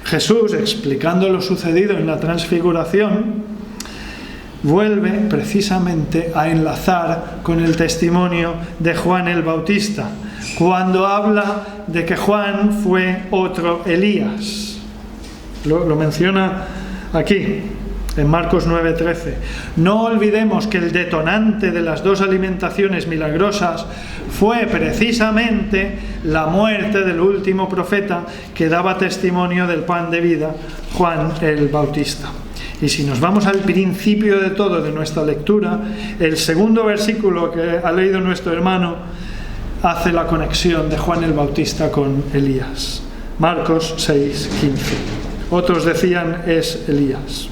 A: Jesús, explicando lo sucedido en la transfiguración, vuelve precisamente a enlazar con el testimonio de Juan el Bautista, cuando habla de que Juan fue otro Elías. Lo menciona aquí, en Marcos 9:13. No olvidemos que el detonante de las 2 alimentaciones milagrosas fue precisamente la muerte del último profeta que daba testimonio del pan de vida, Juan el Bautista. Y si nos vamos al principio de todo de nuestra lectura, el segundo versículo que ha leído nuestro hermano hace la conexión de Juan el Bautista con Elías. Marcos 6:15. Otros decían es Elías.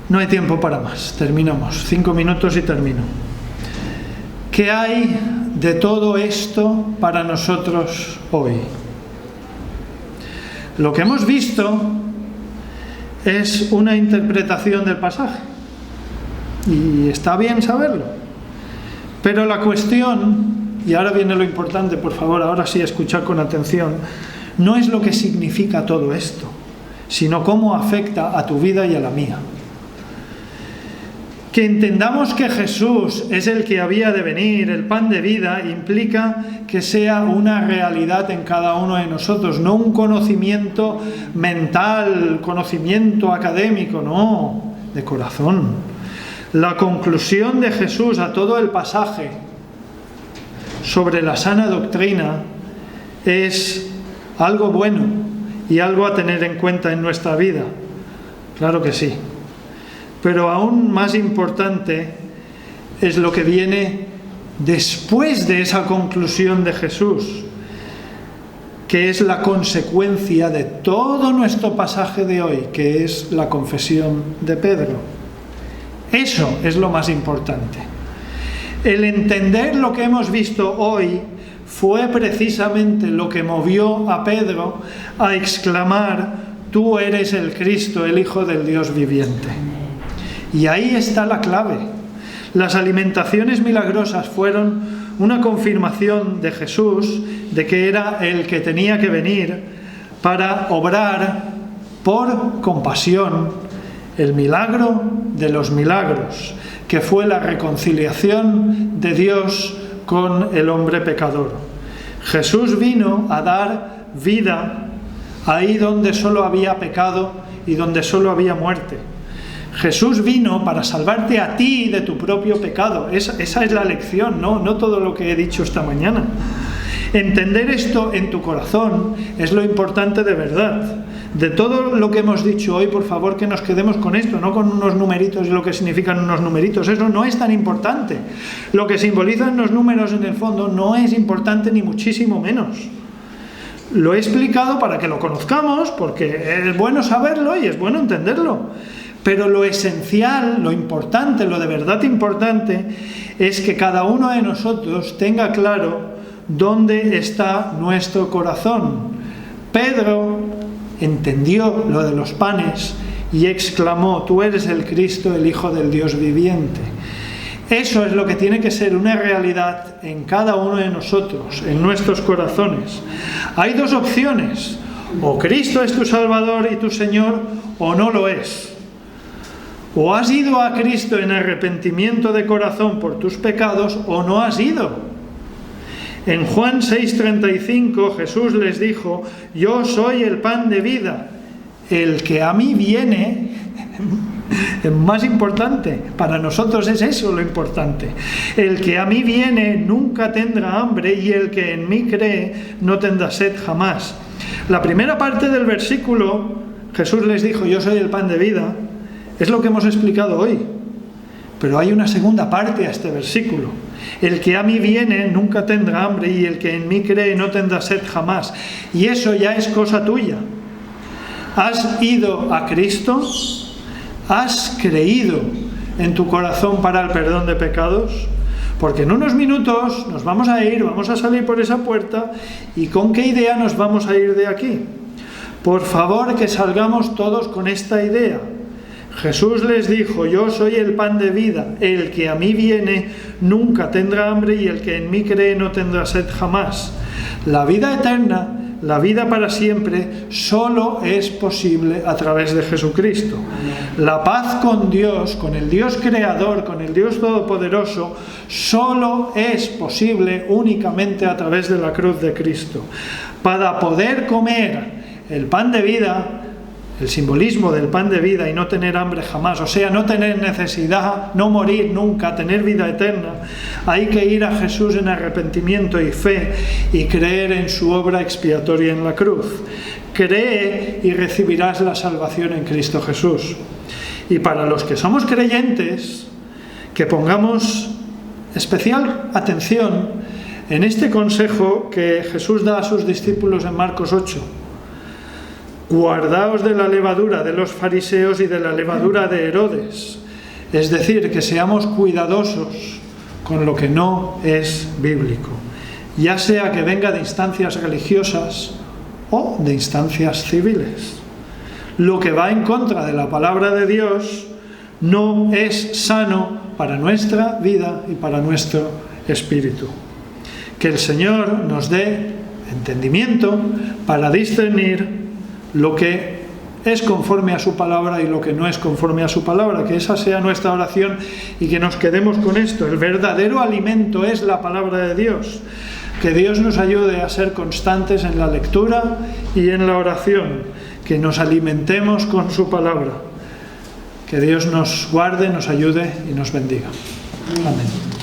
A: No hay tiempo para más, terminamos. 5 minutos y termino. ¿Qué hay de todo esto para nosotros hoy? Lo que hemos visto es una interpretación del pasaje. Y está bien saberlo. Pero la cuestión, y ahora viene lo importante, por favor, ahora sí escuchad con atención, no es lo que significa todo esto, sino cómo afecta a tu vida y a la mía. Que entendamos que Jesús es el que había de venir, el pan de vida, implica que sea una realidad en cada uno de nosotros, no un conocimiento mental, conocimiento académico, no, de corazón. La conclusión de Jesús a todo el pasaje sobre la sana doctrina es algo bueno y algo a tener en cuenta en nuestra vida. Claro que sí. Pero aún más importante es lo que viene después de esa conclusión de Jesús, que es la consecuencia de todo nuestro pasaje de hoy, que es la confesión de Pedro. Eso es lo más importante. El entender lo que hemos visto hoy fue precisamente lo que movió a Pedro a exclamar: tú eres el Cristo, el Hijo del Dios viviente. Y ahí está la clave. Las alimentaciones milagrosas fueron una confirmación de Jesús de que era el que tenía que venir para obrar por compasión el milagro de los milagros, que fue la reconciliación de Dios con el hombre pecador. Jesús vino a dar vida ahí donde solo había pecado y donde solo había muerte. Jesús vino para salvarte a ti de tu propio pecado. Esa es la lección, no todo lo que he dicho esta mañana. Entender esto en tu corazón es lo importante de verdad. De todo lo que hemos dicho hoy, por favor, que nos quedemos con esto, no con unos numeritos y lo que significan unos numeritos. Eso no es tan importante. Lo que simbolizan los números en el fondo no es importante ni muchísimo menos. Lo he explicado para que lo conozcamos, porque es bueno saberlo y es bueno entenderlo. Pero lo esencial, lo importante, lo de verdad importante, es que cada uno de nosotros tenga claro dónde está nuestro corazón. Pedro entendió lo de los panes y exclamó: tú eres el Cristo, el Hijo del Dios viviente. Eso es lo que tiene que ser una realidad en cada uno de nosotros, en nuestros corazones. Hay dos opciones: o Cristo es tu Salvador y tu Señor, o no lo es. O has ido a Cristo en arrepentimiento de corazón por tus pecados, o no has ido. En Juan 6:35 Jesús les dijo: yo soy el pan de vida. El que a mí viene, es más importante, para nosotros es eso lo importante. El que a mí viene nunca tendrá hambre, y el que en mí cree no tendrá sed jamás. La primera parte del versículo, Jesús les dijo: yo soy el pan de vida. Es lo que hemos explicado hoy. Pero hay una segunda parte a este versículo. El que a mí viene nunca tendrá hambre, y el que en mí cree no tendrá sed jamás. Y eso ya es cosa tuya. ¿Has ido a Cristo? ¿Has creído en tu corazón para el perdón de pecados? Porque en unos minutos nos vamos a ir, vamos a salir por esa puerta. ¿Y con qué idea nos vamos a ir de aquí? Por favor, que salgamos todos con esta idea. Jesús les dijo: yo soy el pan de vida, el que a mí viene nunca tendrá hambre, y el que en mí cree no tendrá sed jamás. La vida eterna, la vida para siempre, solo es posible a través de Jesucristo. La paz con Dios, con el Dios creador, con el Dios todopoderoso, solo es posible únicamente a través de la cruz de Cristo. Para poder comer el pan de vida, el simbolismo del pan de vida, y no tener hambre jamás, o sea, no tener necesidad, no morir nunca, tener vida eterna, hay que ir a Jesús en arrepentimiento y fe y creer en su obra expiatoria en la cruz. Cree y recibirás la salvación en Cristo Jesús. Y para los que somos creyentes, que pongamos especial atención en este consejo que Jesús da a sus discípulos en Marcos 8. Guardaos de la levadura de los fariseos y de la levadura de Herodes. Es decir, que seamos cuidadosos con lo que no es bíblico, ya sea que venga de instancias religiosas o de instancias civiles. Lo que va en contra de la palabra de Dios no es sano para nuestra vida y para nuestro espíritu. Que el Señor nos dé entendimiento para discernir lo que es conforme a su palabra y lo que no es conforme a su palabra. Que esa sea nuestra oración y que nos quedemos con esto. El verdadero alimento es la palabra de Dios. Que Dios nos ayude a ser constantes en la lectura y en la oración. Que nos alimentemos con su palabra. Que Dios nos guarde, nos ayude y nos bendiga. Amén.